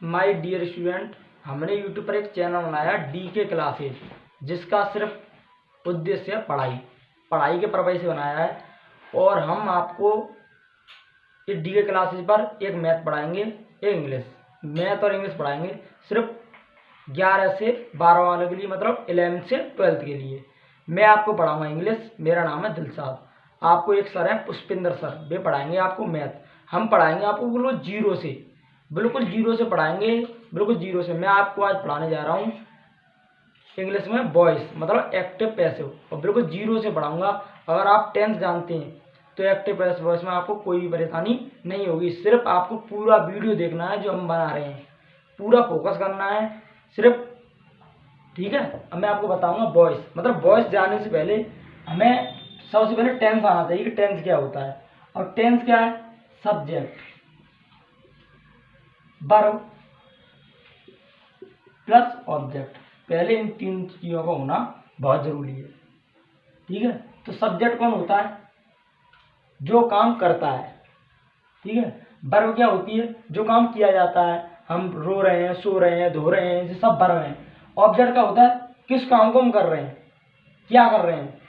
My dear student, हमने YouTube पर एक चैनल बनाया DK क्लासेज, जिसका सिर्फ उद्देश्य है पढ़ाई के पर्पज से बनाया है। और हम आपको इस DK क्लासेज पर एक मैथ पढ़ाएंगे, एक इंग्लिश, मैथ और इंग्लिश पढ़ाएंगे सिर्फ 11 से 12 वालों के लिए, मतलब 11 से 12 के लिए। मैं आपको पढ़ाऊंगा इंग्लिश, मेरा नाम है दिलशाद। आपको एक सर है पुष्पिंदर सर, वे पढ़ाएंगे आपको मैथ। हम पढ़ाएंगे आपको बिल्कुल जीरो से पढ़ाएंगे, बिल्कुल जीरो से। मैं आपको आज पढ़ाने जा रहा हूँ इंग्लिश में वॉइस, मतलब एक्टिव पैसिव, और बिल्कुल जीरो से पढ़ाऊंगा। अगर आप 10th जानते हैं तो एक्टिव पैसिव वॉइस में आपको कोई भी परेशानी नहीं होगी। सिर्फ आपको पूरा वीडियो देखना है जो हम बना रहे हैं, पूरा फोकस करना है सिर्फ, ठीक है। अब मैं आपको बताऊंगा वॉइस, मतलब वॉइस जानने से पहले हमें सबसे पहले टेंस आना चाहिए कि टेंस क्या होता है। और टेंस क्या है? Subject, verb plus object. पहले इन 3 चीजों का होना बहुत जरूरी है, ठीक है। तो सब्जेक्ट कौन होता है? जो काम करता है, ठीक है। वर्ब क्या होती है? जो काम किया जाता है। हम रो रहे हैं, सो रहे हैं, धो रहे हैं, ये सब वर्ब हैं। ऑब्जेक्ट का होता है किस काम को हम कर रहे हैं, क्या कर रहे हैं,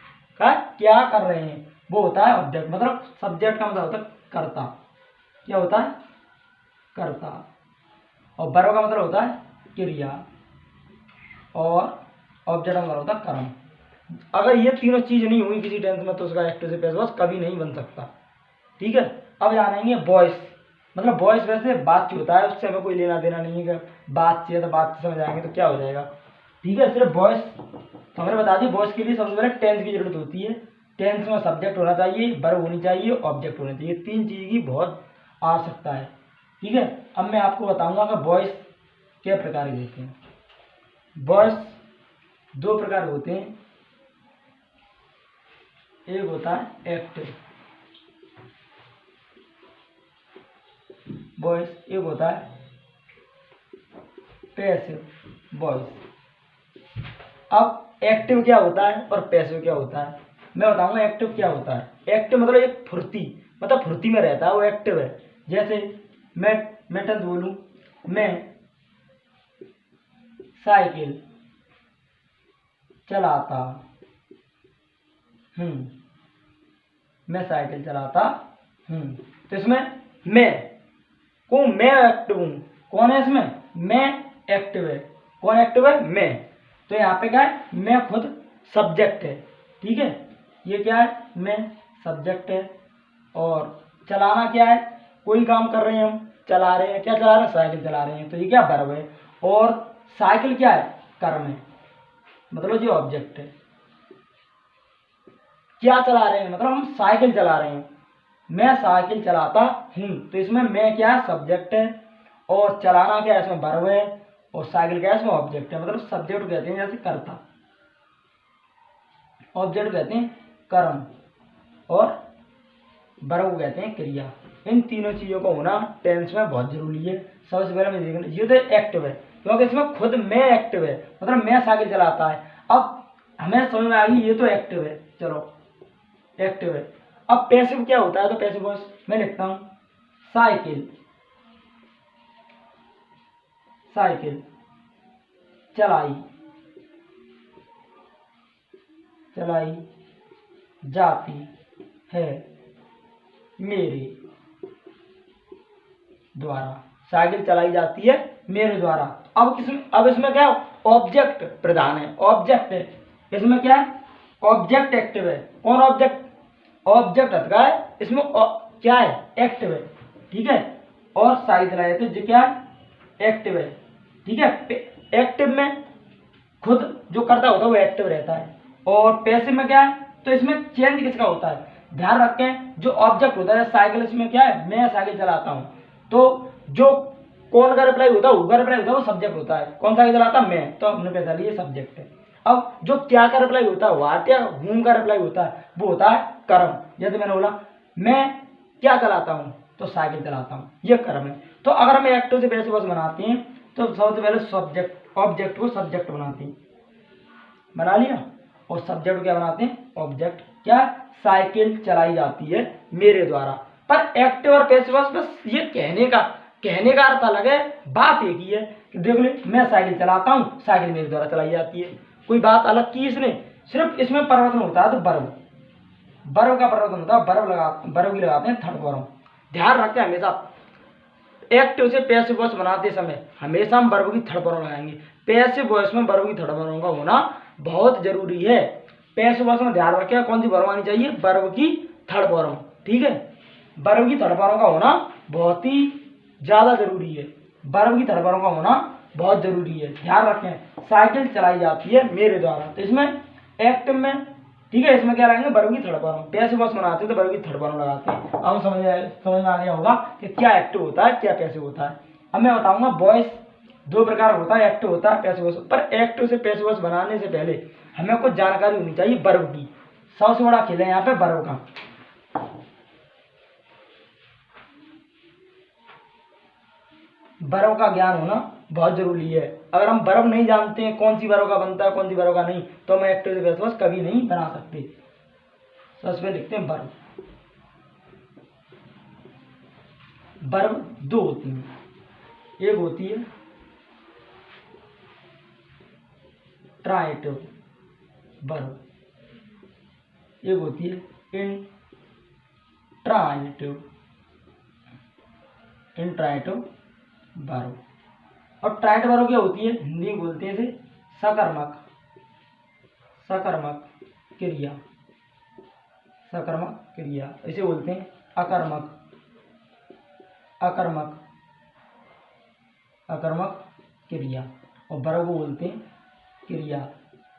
क्या कर रहे हैं, वो होता है ऑब्जेक्ट। मतलब सब्जेक्ट का मतलब होता है कर्ता, क्या होता है? कर्ता। और वर्ब का मतलब होता है क्रिया, और ऑब्जेक्ट का मतलब होता है कर्म। अगर ये तीनों चीज नहीं हुई किसी टेंस में तो उसका एक्टिव से पैसिव वॉइस कभी नहीं बन सकता, ठीक है। अब जानेंगे वॉइस, मतलब वॉइस वैसे बातचीत होता है, उससे हमें कोई लेना देना नहीं है कि बातचीत तो बात समझ आएंगे तो क्या हो जाएगा, ठीक है। सिर्फ वॉइस तो हमने बता दी। वॉइस के लिए सबसे पहले टेंस की जरूरत होती है। टेंस में सब्जेक्ट होना चाहिए, वर्ब होनी चाहिए, ऑब्जेक्ट होना चाहिए। 3 चीज की बहुत आवश्यकता है, ठीक है। अब मैं आपको बताऊंगा कि वॉइस क्या प्रकार के होते हैं। वॉइस 2 प्रकार के होते हैं। एक होता है एक्टिव वॉइस, एक होता है पैसिव वॉइस। अब एक्टिव क्या होता है और पैसिव क्या होता है, मैं बताऊंगा। एक्टिव क्या होता है? एक्टिव मतलब एक फुर्ती, मतलब फुर्ती में रहता है, वो एक्टिव है। जैसे मैं टेंस बोलूं, मैं साइकिल चलाता हूं, मैं साइकिल चलाता हूं। तो इसमें मैं एक्टिव हूं। कौन है इसमें? मैं एक्टिव है। कौन एक्टिव है? मैं। तो यहाँ पे क्या है? मैं खुद सब्जेक्ट है, ठीक है। ये क्या है? मैं सब्जेक्ट है। और चलाना क्या है? कोई काम कर रहे हैं हम, चला रहे हैं। क्या चला रहे हैं? साइकिल चला रहे हैं। तो ये क्या? वर्ब है। और साइकिल क्या है? कर्म है, मतलब ये ऑब्जेक्ट है। क्या चला रहे हैं? मतलब हम साइकिल चला रहे हैं। मैं साइकिल चलाता हूं, तो इसमें मैं क्या है? सब्जेक्ट है। और चलाना क्या है? इसमें वर्ब है। और साइकिल क्या है? इसमें ऑब्जेक्ट है। मतलब सब्जेक्ट कहते हैं जैसे कर्ता, ऑब्जेक्ट कहते हैं कर्म, और वर्ब कहते हैं क्रिया। इन तीनों चीजों का होना टेंस में बहुत जरूरी है। सबसे पहले मैं देखना, ये तो एक्टिव है क्योंकि इसमें खुद मैं एक्टिव है, मतलब मैं साइकिल चलाता है। अब हमें समझ में आ गई ये तो एक्टिव है, चलो एक्टिव है। अब पैसिव क्या होता है? तो पैसिव वॉइस मैं लिखता हूं साइकिल चलाई जाती है मेरे द्वारा। साइकिल चलाई जाती है मेरे द्वारा। अब इसमें क्या? ऑब्जेक्ट प्रधान है, ऑब्जेक्ट है। इसमें क्या है? ऑब्जेक्ट एक्टिव है। कौन ऑब्जेक्ट? ऑब्जेक्ट हटका है, इसमें क्या है? एक्टिव है, ठीक है। और साइकिल चलाई जाती है, जो क्या है? एक्टिव है, ठीक है। एक्टिव में खुद जो करता होता है वो एक्टिव रहता है। और पैसिव में क्या है? तो इसमें चेंज किसका होता है? ध्यान रखें, जो ऑब्जेक्ट होता है साइकिल, इसमें क्या है? मैं साइकिल चलाता हूं। तो जो कौन का रिप्लाई होता है, हु का रिप्लाई होता है, वो सब्जेक्ट होता है। कौन साइकिल चलाता? मैं। तो हमने पहचान लिया सब्जेक्ट है। अब जो क्या का रिप्लाई होता है, व्हाट या हुम का रिप्लाई होता है, वो होता है कर्म। जैसे मैंने बोला मैं क्या चलाता हूं, तो साइकिल चलाता हूं, ये कर्म है। तो अगर हम एक्टिव से पैसिव वॉइस बनाते हैं तो सबसे पहले सब्जेक्ट, ऑब्जेक्ट को सब्जेक्ट बनाते हैं, बना लिया। और सब्जेक्ट क्या बनाते हैं? ऑब्जेक्ट। क्या? साइकिल चलाई जाती है मेरे द्वारा। पर एक्टिव और पैसिव वॉइस बस ये कहने का कहने का अर्थ अलग है, बात एक ही है कि देख ले मैं साइकिल चलाता हूँ, साइकिल मेरे द्वारा चलाई जाती है, कोई बात अलग की इसने। सिर्फ इसमें परिवर्तन होता है तो वर्ब, वर्ब का परिवर्तन होता है, वर्ब की लगाते हैं थर्ड फॉर्म। ध्यान रखें हमेशा एक्टिव से पैसिव वॉइस बनाते समय हमेशा हम वर्ब की थर्ड फॉर्म लगाएंगे। पैसिव वॉइस में वर्ब की थर्ड फॉर्म का होना बहुत जरूरी है। पैसिव वॉइस में ध्यान रखें कौन सी वर्ब आनी चाहिए, वर्ब की थर्ड फॉर्म। ठीक है, वर्ब की थर्ड फॉर्म का होना बहुत ही ज्यादा जरूरी है, वर्ब की थर्ड फॉर्म का होना बहुत जरूरी है। ध्यान रखें साइकिल चलाई जाती है मेरे द्वारा, तो इसमें एक्टिव में ठीक है, इसमें क्या लगाएंगे वर्ब की थर्ड फॉर्म। पैसिव वॉइस बनाते हैं तो वर्ब की थर्ड फॉर्म लगाते हैं। अब समझ में आ गया होगा कि क्या एक्टिव होता है क्या पैसिव होता है। अब मैं बताऊंगा वॉइस दो प्रकार होता है, एक्टिव होता है पैसिव वॉइस। पर एक्टिव से पैसिव वॉइस बनाने से पहले हमें कुछ जानकारी होनी चाहिए वर्ब की। सबसे बड़ा खेल है यहाँ पे वर्ब का। वर्ब का ज्ञान होना बहुत जरूरी है। अगर हम वर्ब नहीं जानते हैं कौन सी वर्ब का बनता है कौन सी वर्ब का नहीं, तो हम एक्टिव से पैसिव वॉइस कभी नहीं बना सकते। सबसे पहले लिखते हैं वर्ब। वर्ब दो होती हैं, एक होती है ट्रांजिटिव वर्ब, एक होती है इंट्रांजिटिव वर्ब। और ट्रांजिटिव वर्ब क्या होती है, हिंदी में बोलते हैं इसे सकर्मक, सकर्मक क्रिया, सकर्मक क्रिया। इसे बोलते हैं अकर्मक, अकर्मक, अकर्मक क्रिया। और वर्ब को बोलते हैं क्रिया।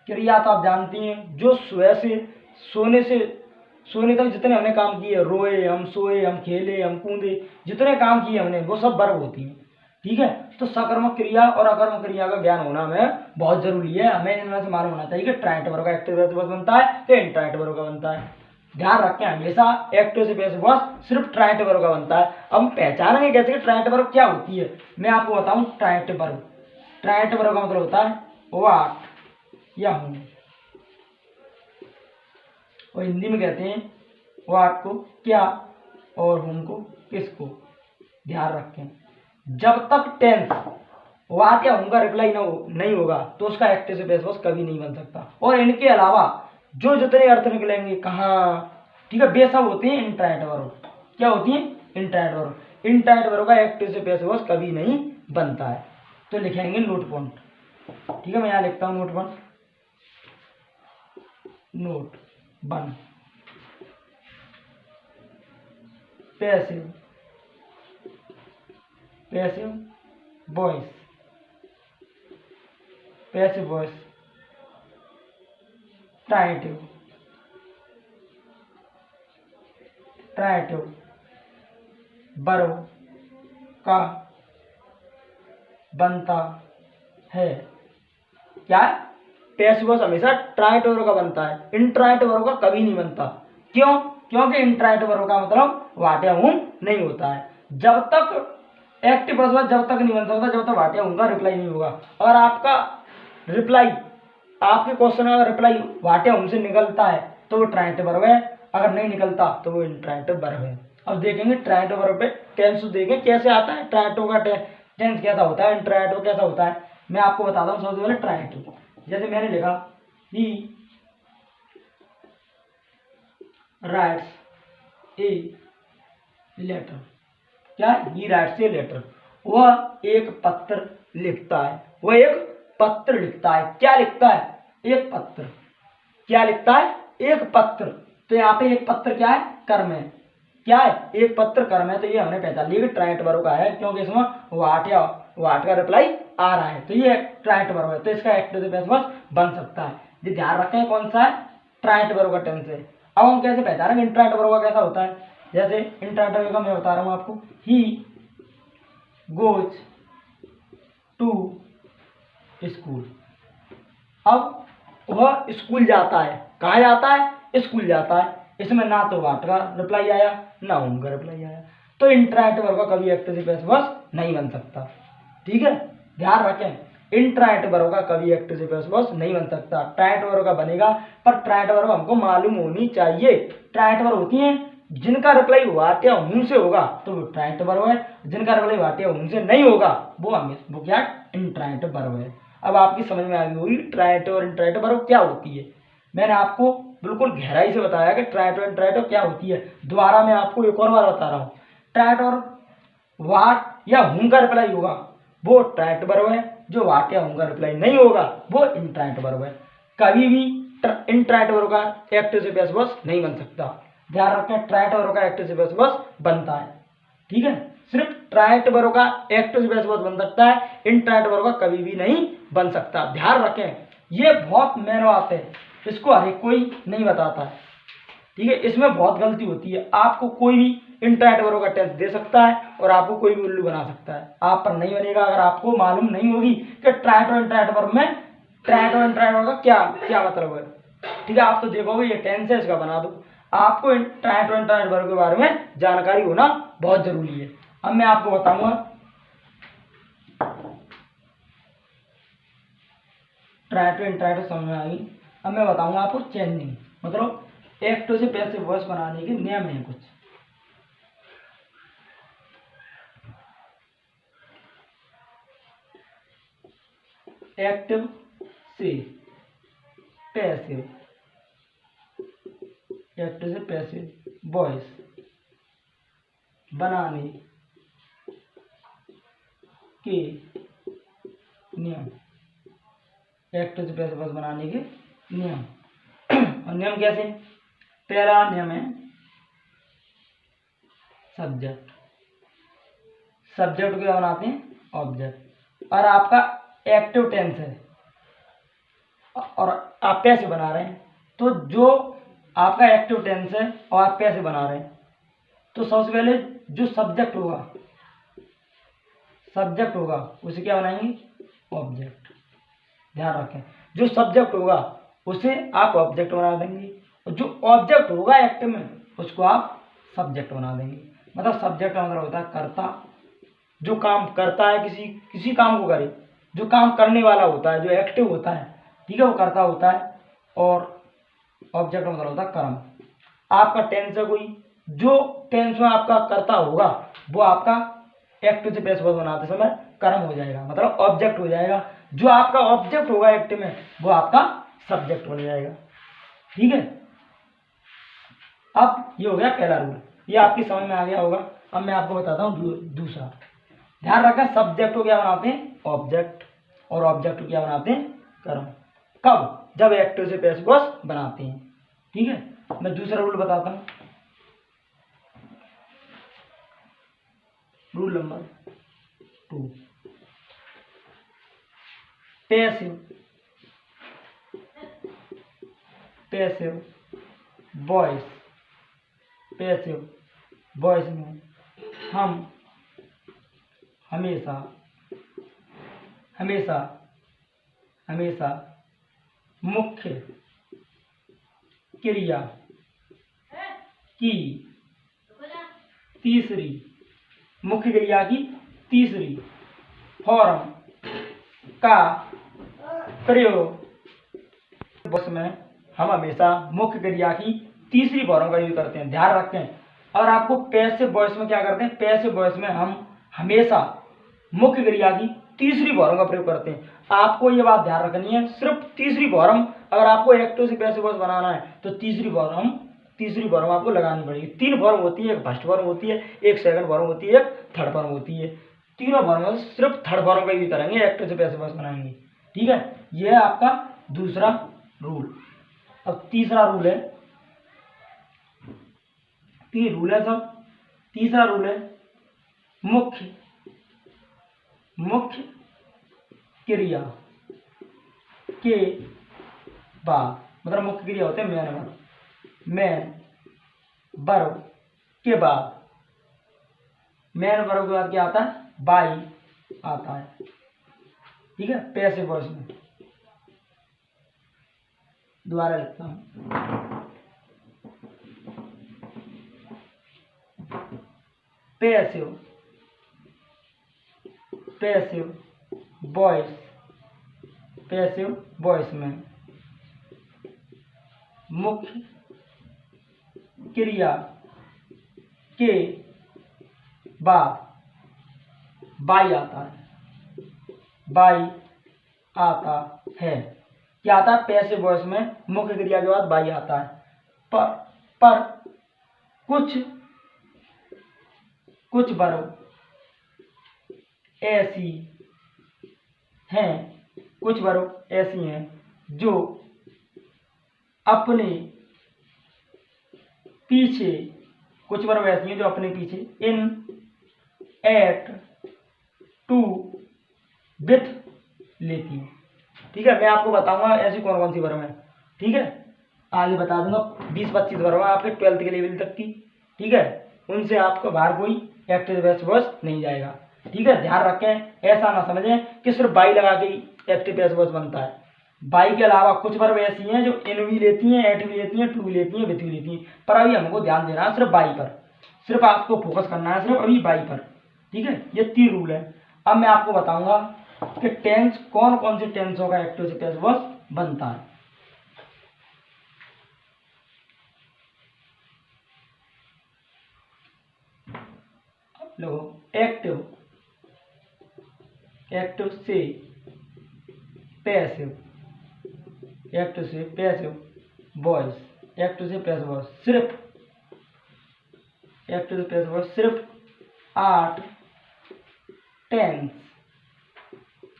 क्रिया तो आप जानती हैं जो सुबह से सोने तक जितने हमने काम किए, रोए हम, सोए हम, खेले हम, कूदे, जितने काम किए हमने वो सब वर्ब होती हैं। ठीक है, तो सकर्मक क्रिया और अकर्मक क्रिया का ज्ञान होना हमें बहुत जरूरी है। हमें इनमें से मालूम होना चाहिए कि ट्रांजिटिव वर्ब का एक्टिव से पैसिव बनता है या इंट्रांजिटिव वर्ब का बनता है। ध्यान रखें हमेशा एक्टिव से पैसिव वॉइस सिर्फ ट्रांजिटिव वर्ब का बनता है। अब हम पहचानेंगे कैसे कि ट्रांजिटिव वर्ब क्या होती है। मैं आपको बताऊं ट्रांजिटिव वर्ब, ट्रांजिटिव वर्ब का मतलब होता है व्हाट या हूं, और हिंदी में कहते हैं व्हाट को क्या और हुम को किसको। ध्यान रखें जब तक टेंस व्हाट या हुम का रिप्लाई नहीं होगा तो उसका एक्टिव से पैसिव वॉइस कभी नहीं बन सकता। और इनके अलावा जो जितने अर्थ निकलेंगे कहाँ, ठीक है, वे सब होती हैं इंट्रांजिटिव वर्ब। क्या होती हैं, इंट्रांजिटिव वर्ब। इंट्रांजिटिव वर्ब का एक्टिव से पैसिव वॉइस कभी नहीं बनता है। तो लिखेंगे नोट पॉइंट। ठीक है, मैं यहाँ लिखता हूँ note point, note one. Passive, passive voice, passive voice transitive, transitive verb का बनता है। क्या पैसिव वॉइस हमेशा ट्रांजिटिव वर्ब का बनता है, इंट्रांजिटिव वर्ब का कभी नहीं बनता। क्यों, क्योंकि इंट्रांजिटिव वर्ब का मतलब व्हाट या हुम नहीं होता है। जब तक एक्टिव पैसिव जब तक नहीं बन सकता जब तक व्हाट या हुम का रिप्लाई नहीं होगा। और आपका रिप्लाई, आपके क्वेश्चन का रिप्लाई व्हाट या हुम से निकलता है तो वो ट्रांजिटिव वर्ब है, अगर नहीं निकलता तो वो इंट्रांजिटिव वर्ब है। अब देखेंगे ट्रांजिटिव वर्ब पे टेंस देखें कैसे आता है, ट्रांजिटिव का टेंस कैसा होता है, इंट्रांजिटिव कैसा होता है। मैं आपको बताता हूँ सबसे पहले ट्रांजिटिव। जैसे मैंने लिखा ही राइट्स ए लेटर, क्या, ही राइट्स ए लेटर, वह एक पत्र लिखता है, वह एक पत्र लिखता है। क्या लिखता है, एक पत्र। क्या लिखता है, एक पत्र। तो यहाँ पे एक पत्र क्या है, कर्म है। क्या है, एक पत्र कर्म है। तो ये हमने पहचान लिया कि ट्रांजिटिव वर्ब का है क्योंकि इसमें व्हाट का रिप्लाई आ रहा है, तो ये ट्रांजिटिव वर्ब है, तो इसका एक्टिव से पैसिव वॉइस बन सकता है। ये ध्यान रखें कौन सा है, ट्रांजिटिव वर्ब का टेंस है। अब हम कैसे पहचानेंगे इंट्रांजिटिव वर्ब का कैसा होता है। जैसे इंट्रांजिटिव का मैं बता रहा हूँ आपको, ही गोज टू स्कूल। अब वह स्कूल जाता है, कहाँ जाता है, स्कूल जाता है। इसमें ना तो व्हाट का रिप्लाई आया ना हुम का रिप्लाई आया, तो इंट्रांजिटिव वर्ब का कभी एक्टिव से पैसिव वॉइस नहीं बन सकता। ठीक है, ध्यान रखें इंट्रांजिटिव वर्ब का कभी एक्टिव से पैसिव वॉइस नहीं बन सकता। ट्रांजिटिव वर्ब का बनेगा, पर ट्रांजिटिव वर्ब हमको मालूम होनी चाहिए। ट्रांजिटिव वर्ब होती हैं जिनका रिप्लाई व्हाट या हूं से होगा तो वो ट्राइट वर्ब है, जिनका रिप्लाई व्हाट या हूं से नहीं होगा वो क्या इंट्राइट वर्ब है। अब आपकी समझ में आ गई होगी ट्राइट और इंट्राइट वर्ब क्या होती है। मैंने आपको बिल्कुल गहराई से बताया कि ट्राइट और इंट्राइट क्या होती है। दोबारा मैं आपको एक और बार बता रहा हूँ, ट्राइट और वाट या हूं का रिप्लाई होगा वो ट्राइट वर्ब है, जो वाट या हूं का रिप्लाई नहीं होगा वो इंट्राइट वर्ब है। कभी भी इंट्राइट वर्ब का एक्टिव से पैसिव वॉइस नहीं बन सकता। ध्यान रखें, ट्राइट वर्ब का एक्टिव से पैसिव वॉइस बनता है, ठीक है। सिर्फ ट्राइट वर्ब का एक्टिव से पैसिव वॉइस बन सकता है, इंट्राइट वर्ब का कभी भी नहीं बन सकता। ध्यान रखें, ये बहुत मेन बात है, इसको हर एक कोई नहीं बताता है, ठीक है। इसमें बहुत गलती होती है। आपको कोई भी इंट्राइट वर्ब का टेस्ट दे सकता है और आपको कोई भी उल्लू बना सकता है, आप पर नहीं बनेगा अगर आपको मालूम नहीं होगी कि ट्राइट और इंट्राइट वर्ब में ट्राइट और इंट्राइट वर्ब का क्या क्या मतलब है, ठीक है। आप तो देखोगे ये टेंस है इसका बना दो। आपको ट्राइट और इंट्राइट वर्ब के बारे में जानकारी होना बहुत जरूरी है। अब मैं आपको बताऊंगा ट्राइट और इंट्राइट समझ में आ गई। अब मैं बताऊंगा आपको चेंजिंग, मतलब एक्टिव से पैसिव वॉइस बनाने के नियम है कुछ। एक्टिव से पैसिव, एक्टिव से पैसिव वॉइस बनाने के नियम, एक्टिव से पैसिव वॉइस बनाने के नियम। और नियम कैसे? पहला नियम है सब्जेक्ट, सब्जेक्ट को क्या बनाते हैं ऑब्जेक्ट। और आपका एक्टिव टेंस है और आप पैसे बना रहे हैं, तो जो आपका एक्टिव टेंस है और आप पैसे बना रहे हैं, तो सबसे पहले जो सब्जेक्ट होगा उसे क्या बनाएंगे ऑब्जेक्ट। ध्यान रखें, जो सब्जेक्ट होगा उसे आप ऑब्जेक्ट बना देंगे और जो ऑब्जेक्ट होगा एक्टिव में उसको आप सब्जेक्ट बना देंगे। मतलब सब्जेक्ट का मतलब होता है कर्ता, जो काम करता है, किसी काम को करे, जो काम करने वाला होता है, जो एक्टिव होता है, ठीक है, वो कर्ता होता है। और ऑब्जेक्ट का मतलब होता है कर्म। आपका टेंस है कोई, जो टेंस में आपका कर्ता होगा वो आपका एक्टिव से पैसिव वॉइस बनाते समय कर्म हो जाएगा, मतलब ऑब्जेक्ट हो जाएगा। जो आपका ऑब्जेक्ट होगा एक्टिव में वो आपका सब्जेक्ट बन जाएगा, ठीक है। अब ये हो गया पहला रूल, ये आपकी समझ में आ गया होगा। अब मैं आपको बताता हूँ दूसरा। ध्यान रखें, सब्जेक्ट को क्या बनाते हैं ऑब्जेक्ट और ऑब्जेक्ट को क्या बनाते हैं कर्म। कब? जब एक्टिव से पैसिव वॉइस बनाते हैं, ठीक है। मैं दूसरा रूल बताता हूँ, रूल नंबर 2। पैसिव वॉइस में हम हमेशा मुख्य क्रिया की तीसरी फॉर्म का प्रयोग, बस में हम हमेशा मुख्य क्रिया की तीसरी फॉर्म का यूज करते हैं। ध्यान रखें, और आपको पैसिव वॉइस में क्या करते हैं, पैसिव वॉइस में हम हमेशा मुख्य क्रिया की तीसरी फॉर्म का प्रयोग करते हैं। आपको ये बात ध्यान रखनी है, सिर्फ तीसरी फॉर्म, अगर आपको एक्टिव से पैसिव वॉइस बनाना है तो तीसरी फॉर्म आपको लगानी पड़ेगी। 3 फॉर्म होती है, एक फर्स्ट फॉर्म होती है, एक सेकंड फॉर्म होती है, एक थर्ड फॉर्म होती है। तीनों फॉर्म में सिर्फ थर्ड फॉर्म का यूज करेंगे, एक्टिव से पैसिव वॉइस बनाएंगे, ठीक है। यह है आपका दूसरा रूल। अब तीसरा रूल है, तीसरा रूल है मुख्य क्रिया के बाद, मतलब मुख्य क्रिया होते हैं मेन वर्ब के बाद, क्या आता है बाई आता है, ठीक है, पैसिव वॉइस में। दोबारा लिखता हूं, पैसिव वॉइस में मुख्य क्रिया के बाद बाई आता है, बाई आता है। क्या आता है? पैसिव वॉइस में मुख्य क्रिया के बाद बाई आता है। पर कुछ वर्ब ऐसी हैं, कुछ वर्ब ऐसी हैं जो अपने पीछे, कुछ वर्ब ऐसी हैं जो अपने पीछे इन, एट, टू, विथ लेती हैं। ठीक है, मैं आपको बताऊंगा ऐसी कौन कौन सी वर्ब है। ठीक है, आगे बता दूंगा। 20-25 वर्ब है आपके 12th के लेवल तक की। ठीक है, उनसे आपको बाहर कोई एक्टिव पैसिव वॉइस नहीं जाएगा। ठीक है, ध्यान रखें, ऐसा ना समझें कि सिर्फ बाई लगा के ही एक्टिव पैसिव वॉइस बनता है। बाई के अलावा कुछ वर्ब ऐसी हैं जो इन भी लेती हैं, एट भी लेती हैं, टू भी लेती हैं, विथ भी लेती हैं। पर अभी हमको ध्यान देना है सिर्फ बाई पर, सिर्फ आपको फोकस करना है सिर्फ अभी बाई पर। ठीक है, ये 3 रूल है। अब मैं आपको बताऊंगा कि टेंस, कौन कौन से टेंसों का एक्टिव पैसिव वॉइस बनता है। लोगों, एक्टिव से पैसिव, एक्टिव से पैसिव वॉइस, एक्टिव से पैसिव वॉइस सिर्फ, एक्टिव से पैसिव वॉइस सिर्फ 8 टेंस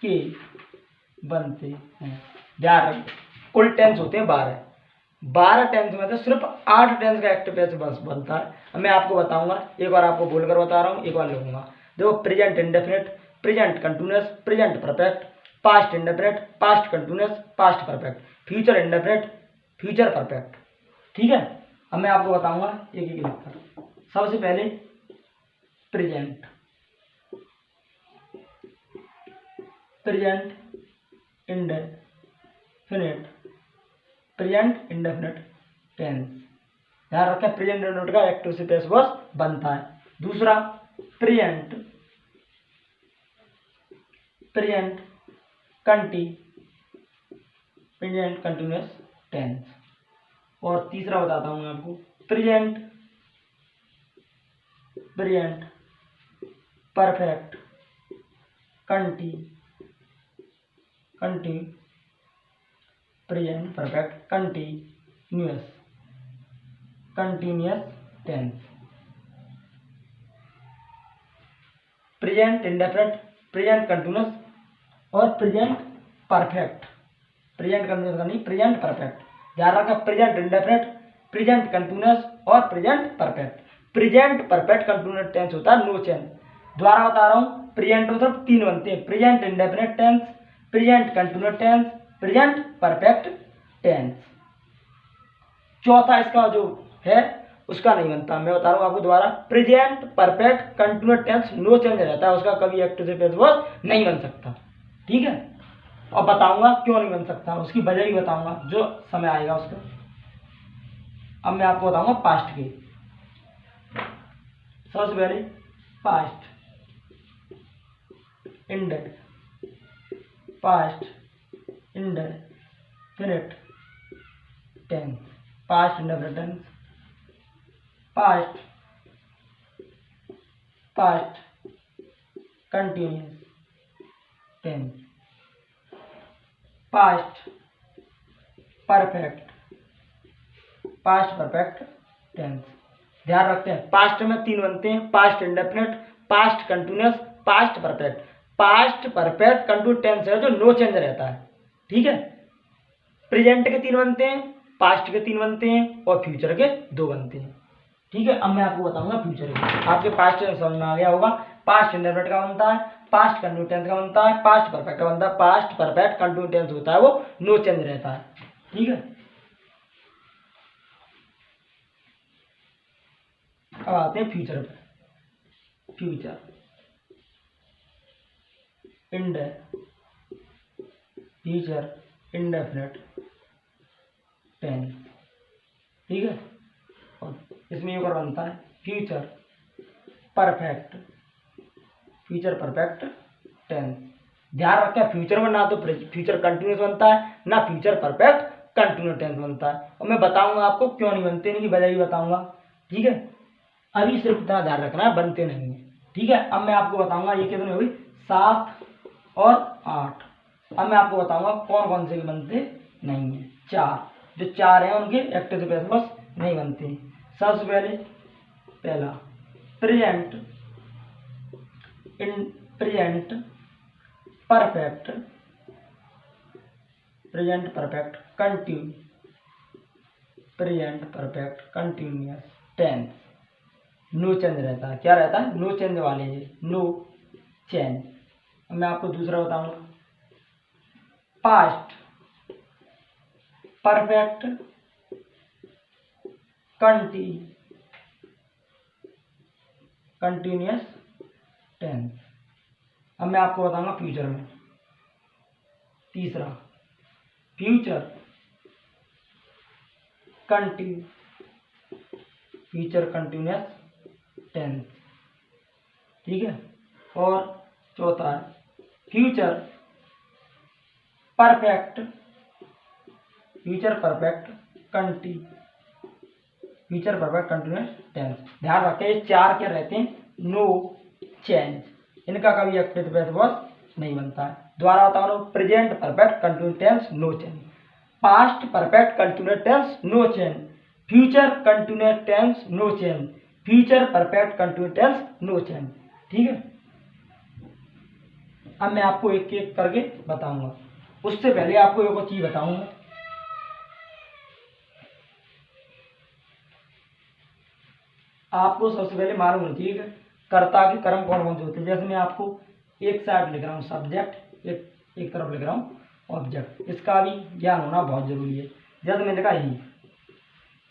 के बनते हैं। ध्यान रखें, कुल टेंस होते हैं 12 टेंस में से सिर्फ 8 टेंस का एक्टिव पैसिव वॉइस बनता है। अब मैं आपको बताऊंगा, एक बार आपको बोलकर बता रहा हूँ, एक बार लिखूंगा। देखो, present indefinite, present continuous, present perfect, past indefinite, past continuous, past perfect, future indefinite, future perfect. ठीक है, अब मैं आपको बताऊंगा एक एक लिखकर। सबसे पहले present, present indefinite, present indefinite tense. ध्यान रखें, प्रेजेंट इंडेफिनिट का एक्टिव से पैसिव वॉइस बनता है। दूसरा, प्रेजेंट कंटिन्यूअस टेंस। और तीसरा बताता हूं मैं आपको, present perfect present perfect continuous tense. Present indefinite, present continuous और प्रेजेंट परफेक्ट, प्रेजेंट कंटिन्यूअस का नहीं, प्रेजेंट परफेक्ट। ध्यान रखें, प्रेजेंट इंडेफिनिट, प्रेजेंट कंटिन्यूअस और present perfect. Present perfect continuous tense होता है नो चेंज। दोबारा बता रहा हूँ, प्रेजेंट में सिर्फ 3 बनते हैं, present indefinite tense, present continuous tense, present perfect tense. चौथा इसका जो है उसका नहीं बनता। मैं बता रहा हूँ आपको दोबारा, present perfect continuous tense no change रहता है, उसका कभी एक्टिव से पैसिव वॉइस नहीं बन सकता। ठीक है, और बताऊंगा क्यों नहीं बन सकता, उसकी वजह भी बताऊंगा जो समय आएगा उसका। अब मैं आपको बताऊंगा पास्ट के। सबसे पहले past indefinite tense, past indefinite tense, past continuous tense, past perfect tense. ध्यान रखते हैं, पास्ट में 3 बनते हैं, past indefinite, past continuous, past perfect. Past perfect continuous tense है जो नो चेंज रहता है। ठीक है, प्रेजेंट के 3 बनते हैं, पास्ट के 3 बनते हैं और फ्यूचर के 2 बनते हैं। ठीक है, अब मैं आपको बताऊंगा फ्यूचर के। आपके पास्ट समझ में आ गया होगा। पास्ट इंडेफिनिट का बनता है, पास्ट कंटिन्यूअस टेंस का बनता है, पास्ट परफेक्ट का बनता है। पास्ट परफेक्ट कंटिन्यूअस टेंस होता है वो नो चेंज रहता है। ठीक है, अब आते हैं फ्यूचर पे। Future indefinite tense. ठीक है, और इसमें एक और बनता है फ्यूचर परफेक्ट टेंस। ध्यान रखें, फ्यूचर में ना तो फ्यूचर कंटिन्यूअस बनता है ना फ्यूचर परफेक्ट कंटिन्यूअस टेंस बनता है। और मैं बताऊंगा आपको क्यों नहीं बनते, इनकी वजह भी बताऊंगा। ठीक है, अभी सिर्फ इतना ध्यान रखना है, बनते नहीं है। ठीक है, अब मैं आपको बताऊंगा ये कितने हुई, 7 और 8। अब मैं आपको बताऊंगा कौन कौन से बनते नहीं है। 4, जो 4 हैं उनके एक्टिव पैसिव वॉइस नहीं बनते। सबसे पहला present in present perfect continuous tense, no change रहता है। क्या रहता है, नो चेंज वाले हैं, नो चेंज। अब मैं आपको दूसरा बताऊंगा, पास्ट परफेक्ट कंटिन्यूअस टेंस। अब मैं आपको बताऊंगा फ्यूचर में। तीसरा फ्यूचर कंटिन्यूअस टेंस। ठीक है, और चौथा है फ्यूचर परफेक्ट कंटिन्यूअस टेंस। ध्यान रखें ये 4 क्या रहते हैं, नो चेंज, इनका कभी एक्टिव पैसिव वॉइस नहीं बनता है। दोबारा बता रहा हूँ, present perfect continuous tense no change, past perfect continuous tense no change, future continuous tense no change, future perfect continuous tense no change. ठीक है, अब मैं आपको एक एक करके बताऊंगा। उससे पहले आपको एक और चीज बताऊंगा, आपको सबसे पहले मालूम होना चाहिए कि कर्ता के कर्म कौन कौन से होते हैं। जैसे मैं आपको एक साइड लिख रहा हूँ सब्जेक्ट, एक तरफ लिख रहा हूँ ऑब्जेक्ट, इसका भी ज्ञान होना बहुत जरूरी है। जैसे मैंने कहा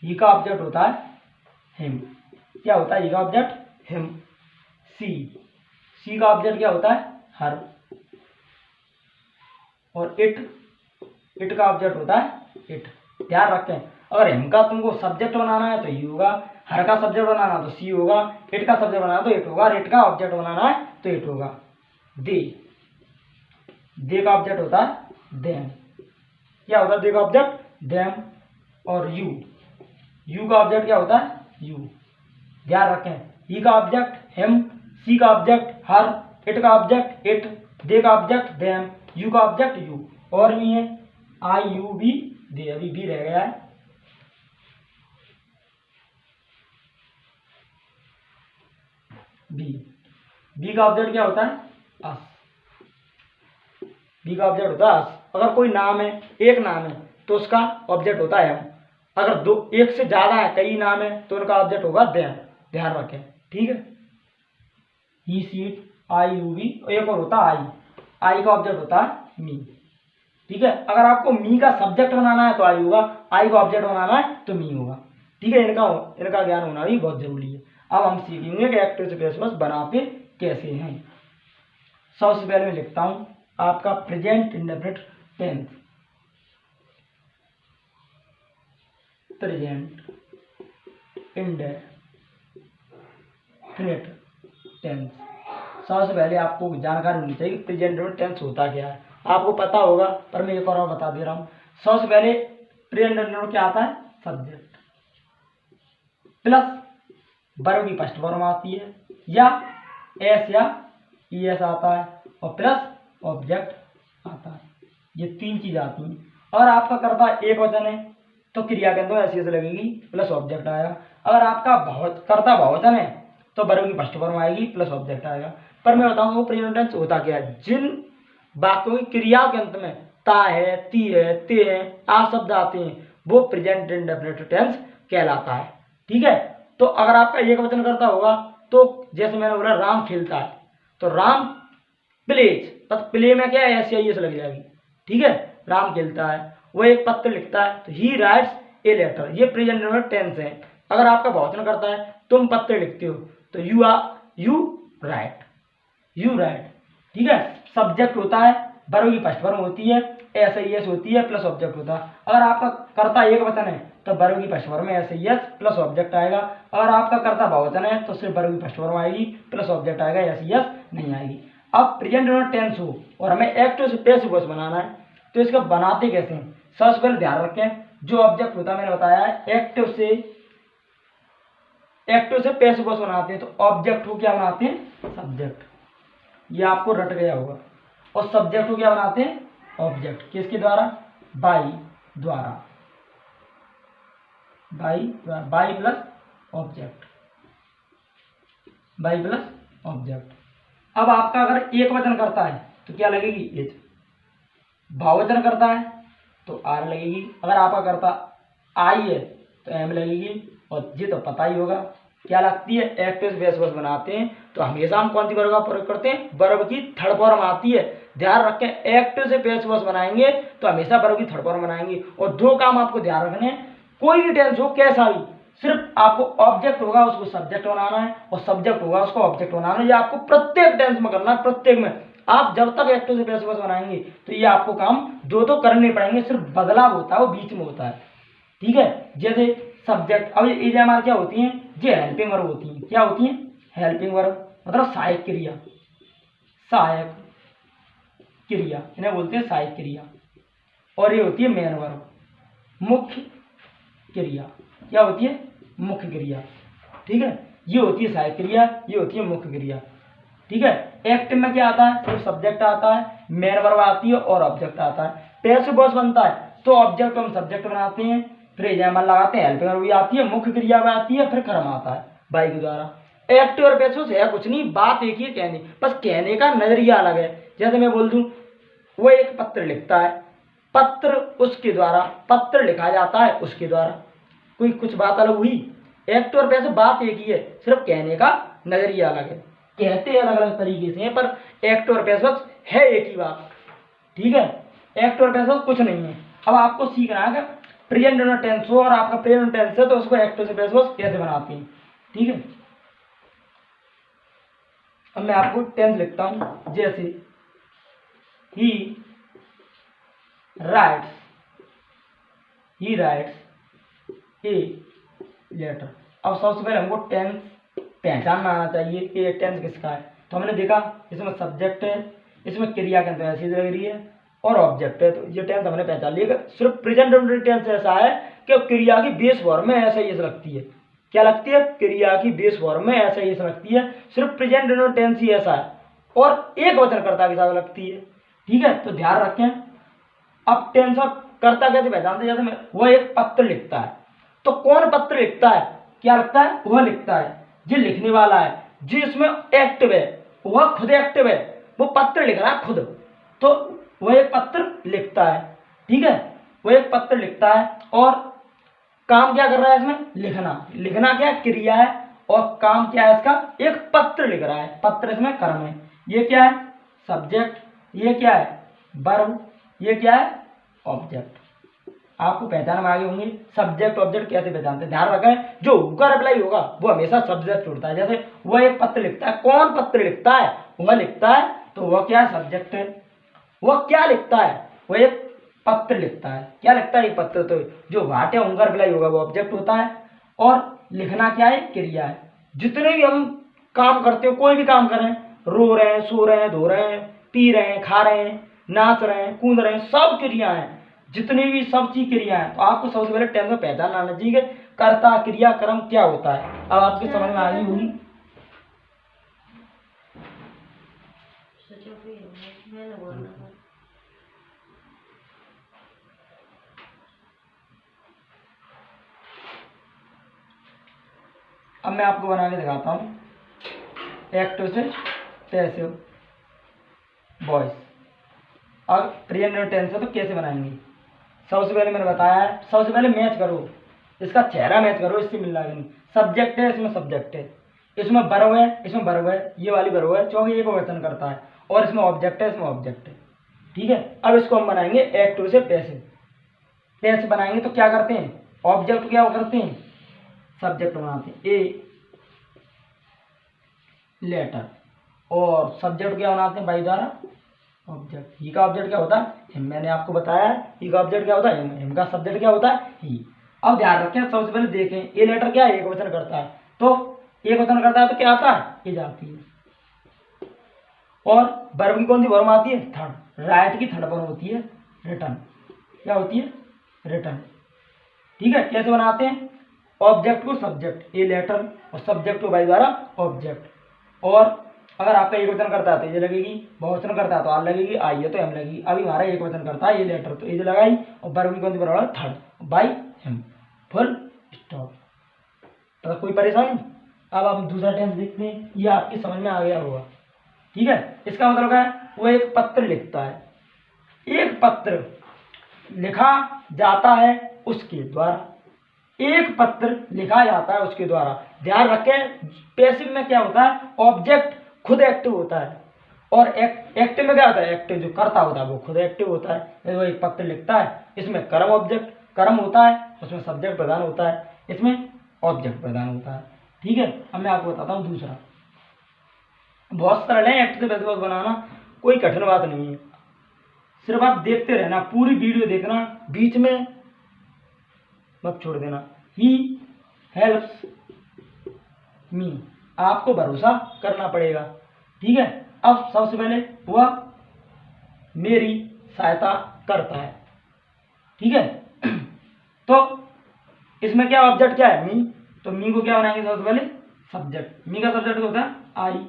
ही का ऑब्जेक्ट होता है हिम। क्या होता है ही का ऑब्जेक्ट, हिम। सी का ऑब्जेक्ट क्या होता है, हर। और इट का ऑब्जेक्ट होता है इट। ध्यान रखें, अगर हिम का तुमको सब्जेक्ट बनाना है तो ही होगा, हर का सब्जेक्ट बनाना तो सी होगा, इट का सब्जेक्ट बनाना तो इट होगा, और इट का ऑब्जेक्ट बनाना है तो इट होगा। दे का ऑब्जेक्ट होता है देम। क्या होता है दे का ऑब्जेक्ट, देम। और यू का ऑब्जेक्ट क्या होता है, यू। ध्यान रखें, ही का ऑब्जेक्ट हिम, सी का ऑब्जेक्ट हर, इट का ऑब्जेक्ट इट, दे का ऑब्जेक्ट देम, यू का ऑब्जेक्ट यू। और भी है आई यू बी दे, अभी भी रह गया है। बी का ऑब्जेक्ट क्या होता है, अस। बी का ऑब्जेक्ट होता है अस। अगर कोई नाम है, एक नाम है तो उसका ऑब्जेक्ट होता है हम। अगर दो, एक से ज्यादा है, कई नाम है तो उनका ऑब्जेक्ट होगा देम। ध्यान रखें, ठीक है। ही सीट आई यू बी, एक और होता है आई का ऑब्जेक्ट होता है मी। ठीक है, अगर आपको मी का सब्जेक्ट बनाना है तो आई होगा, आई का ऑब्जेक्ट बनाना है तो मी होगा। ठीक है, इनका ज्ञान होना भी बहुत जरूरी है। अब हम सीखेंगे कि एक्टिव से पैसिव वॉइस बनाते कैसे हैं। सबसे पहले मैं लिखता हूं आपका present indefinite tense. Present indefinite tense. सबसे पहले आपको जानकारी होनी चाहिए प्रेजेंट इंडेफिनिट टेंस होता क्या है। आपको पता होगा पर मैं एक और बता दे रहा हूं। सबसे पहले प्रेजेंट इंडेफिनिट क्या आता है, सब्जेक्ट प्लस वर्ब की फर्स्ट फॉर्म आती है, या एस या ई एस आता है, और प्लस ऑब्जेक्ट आता है। ये 3 चीज आती हैं। अगर आपका कर्ता एक वचन है तो क्रिया के अंदर ऐसी लगेगी, प्लस ऑब्जेक्ट आएगा। अगर आपका कर्ता बहुवचन है तो वर्ब की फर्स्ट फॉर्म आएगी, प्लस ऑब्जेक्ट आएगा। पर मैं बताऊंगा प्रेजेंट टेंस होता क्या है। जिन वाक्यों की क्रिया के अंत में ता है, ती है, ते है, आ शब्द आते हैं, वो प्रेजेंट इंडेफिनिट टेंस कहलाता है। ठीक है, तो अगर आपका एक वचन करता होगा तो जैसे मैंने बोला राम खेलता है तो राम प्लेज, प्ले में क्या है, एस लग जाएगी। ठीक है, राम खेलता है। वो एक पत्र लिखता है तो ही राइट्स ए लेटर, ये प्रेजेंट इंडेफिनिट टेंस है। अगर आपका बहुवचन करता है, तुम पत्र लिखते हो तो यू राइट। ठीक है, सब्जेक्ट होता है, वर्ब की फर्स्ट फॉर्म होती है, एस होती है, प्लस ऑब्जेक्ट होता है। अगर आपका कर्ता एक वचन है तो वर्ब की फर्स्ट फॉर्म में एस प्लस ऑब्जेक्ट आएगा। अगर आपका कर्ता बहुवचन है तो सिर्फ वर्ब की फर्स्ट फॉर्म आएगी, प्लस ऑब्जेक्ट आएगा, एस नहीं आएगी। अब प्रेजेंट इंडेफिनिट टेंस हो और हमें एक्टिव से पैसिव वॉइस बनाना है तो इसका बनाते कैसे हैं। सबसे पहले ध्यान रखें, जो ऑब्जेक्ट होता है मैंने बताया है एक्टिव से एक्टिव से पैसिव वॉइस बनाते हैं, तो ऑब्जेक्ट को क्या बनाते हैं, सब्जेक्ट। ये आपको रट गया होगा। और सब्जेक्ट को क्या बनाते हैं, ऑब्जेक्ट। किसके द्वारा, बाई द्वारा, by plus object, by plus object. अब आपका अगर एक वचन करता है तो क्या लगेगी, एच। बहुवचन करता है तो आर लगेगी। अगर आपका करता आई है तो एम लगेगी। और ये तो पता ही होगा क्या लगती है, एक्टिव से बेस वर्ब बनाते हैं तो हमेशा हम कौन सी वर्ब का प्रयोग करते हैं, वर्ब की थर्ड फॉर्म आती है। ध्यान रखें, एक्टिव से बेस वर्ब बनाएंगे तो हमेशा वर्ब की थर्ड फॉर्म बनाएंगे। और दो काम आपको ध्यान रखने, कोई भी टेंस हो कैसा भी, सिर्फ आपको ऑब्जेक्ट होगा उसको सब्जेक्ट बनाना है और सब्जेक्ट होगा उसको ऑब्जेक्ट बनाना है। ये आपको प्रत्येक टेंस में करना है, प्रत्येक में। आप जब तक एक्टिव से पैसिव वॉइस बनाएंगे तो ये आपको काम दो तो करने पड़ेंगे, सिर्फ बदलाव होता है वो बीच में होता है। ठीक है, जैसे सब्जेक्ट, अब ये हमारी क्या होती हैं, ये हेल्पिंग वर्ब होती हैं। क्या होती हैं, हेल्पिंग वर्ब, मतलब सहायक क्रिया, सहायक क्रिया, इन्हें बोलते हैं सहायक क्रिया। और ये होती है मेन वर्ब, मुख्य क्रिया। क्या होती है, मुख्य क्रिया। ठीक है, ये होती है सहायक क्रिया, ये होती है मुख्य क्रिया। ठीक है, एक्टिव में क्या आता है, सिर्फ सब्जेक्ट आता है, मेन वर्ब आती है और ऑब्जेक्ट आता है। पैसिव वॉइस बनता है तो ऑब्जेक्ट हम सब्जेक्ट बनाते हैं, फिर एग्जाम्पल लगाते हैं, हेल्पिंग वर्ब भी आती है, मुख्य क्रिया में आती है, फिर कर्म आता है बाई के द्वारा। एक्टिव और पैसिव है कुछ नहीं, बात एक ही है, कहने, बस कहने का नजरिया अलग है। जैसे मैं बोल दूं वो एक पत्र लिखता है, पत्र उसके द्वारा, पत्र लिखा जाता है उसके द्वारा, कोई कुछ बात अलग हुई। एक्टिव और पैसिव बात एक ही है, सिर्फ कहने का नजरिया अलग है, कहते अलग अलग तरीके से हैं, पर एक्टिव और पैसिव है एक ही बात। ठीक है, एक्टिव और पैसिव कुछ नहीं है। अब आपको सीखना है कि प्रेजेंट टेंस हो और आपका प्रेजेंट टेंस है तो उसको एक्टिव से पैसिव कैसे बनाते हैं। ठीक है, अब मैं आपको टेंस लिखता हूं, जैसे he writes, he writes a letter. अब सबसे पहले हमको टेंस पहचानना आना चाहिए कि ये टेंस किसका है। तो हमने देखा इसमें सब्जेक्ट है, इसमें क्रिया के अंदर ऐसी लग रही है और ऑब्जेक्ट है, तो ये टेंस हमने पहचान लिया। सिर्फ प्रेजेंट टेंस ऐसा है कि क्रिया की बेस फॉर्म में ऐसा ही लगती है। क्या लगती है, क्रिया की बेस फॉर्म में ऐसा ही लगती है, सिर्फ प्रेजेंट टेंस ही ऐसा है और एक वचनकर्ता के साथ लगती है। ठीक है, तो ध्यान रखें। अब टेंस ऑफ कर्ता कैसे पहचानते हैं, जैसे वह एक पत्र लिखता है, तो कौन पत्र लिखता है, क्या लिखता है, वह लिखता है, जो लिखने वाला है, जो इसमें एक्टिव है, वह खुद एक्टिव है, वो पत्र लिख रहा है खुद, तो वह एक पत्र लिखता है। ठीक है, वह एक पत्र लिखता है और काम क्या कर रहा है इसमें, लिखना। लिखना क्या क्रिया है और काम क्या है इसका, एक पत्र लिख रहा है, पत्र इसमें कर्म है। ये क्या है, सब्जेक्ट, ये क्या है, वर्ब, ये क्या है, ऑब्जेक्ट। आपको पहचान में आगे होंगे सब्जेक्ट ऑब्जेक्ट कैसे पहचानते हैं। ध्यान रखें, जो होकर अप्लाई होगा वो हमेशा सब्जेक्ट होता है। जैसे वह एक पत्र लिखता है, कौन पत्र लिखता है, वह लिखता है, तो वह क्या है, सब्जेक्ट है। वह क्या लिखता है, वह एक पत्र लिखता है। क्या लिखता है, एक पत्र, तो जो वाट है होकर अप्लाई होगा वो ऑब्जेक्ट होता है और लिखना क्या है, क्रिया है। जितने भी हम काम करते हो, कोई भी काम करें, रो रहे हैं, सो रहे हैं, धो रहे हैं, पी रहे हैं, खा रहे हैं, नाच रहे हैं, कूद रहे हैं, सब क्रिया है, जितनी भी सब चीज क्रिया है। तो आपको सबसे पहले टेंस में पहचान आना चाहिए कर्ता क्रिया कर्म क्या होता है। अब आपकी समझ में आ गई होगी। अब मैं आपको बना के दिखाता हूं एक्टिव से पैसिव वॉइस। अब प्रेजेंट टेंस है तो कैसे बनाएंगे। सबसे पहले मैंने बताया है, सबसे पहले मैच करो, इसका चेहरा मैच करो, इससे मिल रहा है। सब्जेक्ट है, इसमें सब्जेक्ट है, इसमें वर्ब है, इसमें वर्ब है, ये वाली वर्ब है क्योंकि एक वचन करता है, और इसमें ऑब्जेक्ट है, इसमें ऑब्जेक्ट है। ठीक है, अब इसको हम बनाएंगे एक्टिव से पैसिव। पैसिव बनाएंगे तो क्या करते हैं, ऑब्जेक्ट क्या करते हैं, सब्जेक्ट बनाते हैं, ए लेटर, और सब्जेक्ट क्या बनाते हैं, बाई द्वारा ऑब्जेक्ट। ही का ऑब्जेक्ट क्या होता है, हिम। मैंने आपको बताया है ही का ऑब्जेक्ट क्या होता है, हिम। हिम का सब्जेक्ट क्या होता है, ही। अब ध्यान रखें, सबसे पहले देखें ए लेटर क्या है, एक वचन करता है, तो एक वचन करता है तो क्या आता है, इज आती है। और वर्ब की कौन सी फॉर्म आती है, थर्ड। राइट की थर्ड फॉर्म होती है रिटर्न। क्या होती है, रिटर्न। ठीक है, कैसे बनाते हैं, ऑब्जेक्ट को सब्जेक्ट, ए लेटर, और सब्जेक्ट को बाई द्वारा ऑब्जेक्ट। और अगर आपका एक वचन करता है तो ये लगेगी, बहुवचन करता है तो आर लगेगी, आई है तो एम लगेगी। अभी हमारा एक वचन करता है ये लेटर तो एज लगाई, और वर्ब की कौन सी बराबर third by him, full stop. तो कोई परेशानी? अब आप दूसरा टेंस देखते हैं, ये आपकी समझ में आ गया होगा। ठीक है, इसका मतलब क्या है, वो एक पत्र लिखता है, एक पत्र लिखा जाता है उसके द्वारा, एक पत्र लिखा जाता है उसके द्वारा। ध्यान रखें, पैसिव में क्या होता है, ऑब्जेक्ट खुद एक्टिव होता है, और एक्टिव में क्या होता है, एक्टिव जो करता होता है वो खुद एक्टिव होता है। वो एक पत्र लिखता है, इसमें कर्म ऑब्जेक्ट कर्म होता है, उसमें सब्जेक्ट प्रधान होता है, इसमें ऑब्जेक्ट प्रधान होता है। ठीक है, अब मैं आपको बताता हूँ दूसरा। बहुत सरल है एक्टिव से पैसिव बनाना, कोई कठिन बात नहीं है, सिर्फ आप देखते रहना, पूरी वीडियो देखना, बीच में मत छोड़ देना। ही हेल्प्स मी, आपको भरोसा करना पड़ेगा। ठीक है, अब सबसे पहले वह मेरी सहायता करता है। ठीक है, तो इसमें क्या ऑब्जेक्ट क्या है, मी, तो मी को क्या बनाएंगे सबसे पहले, सब्जेक्ट। मी का सब्जेक्ट होता है आई,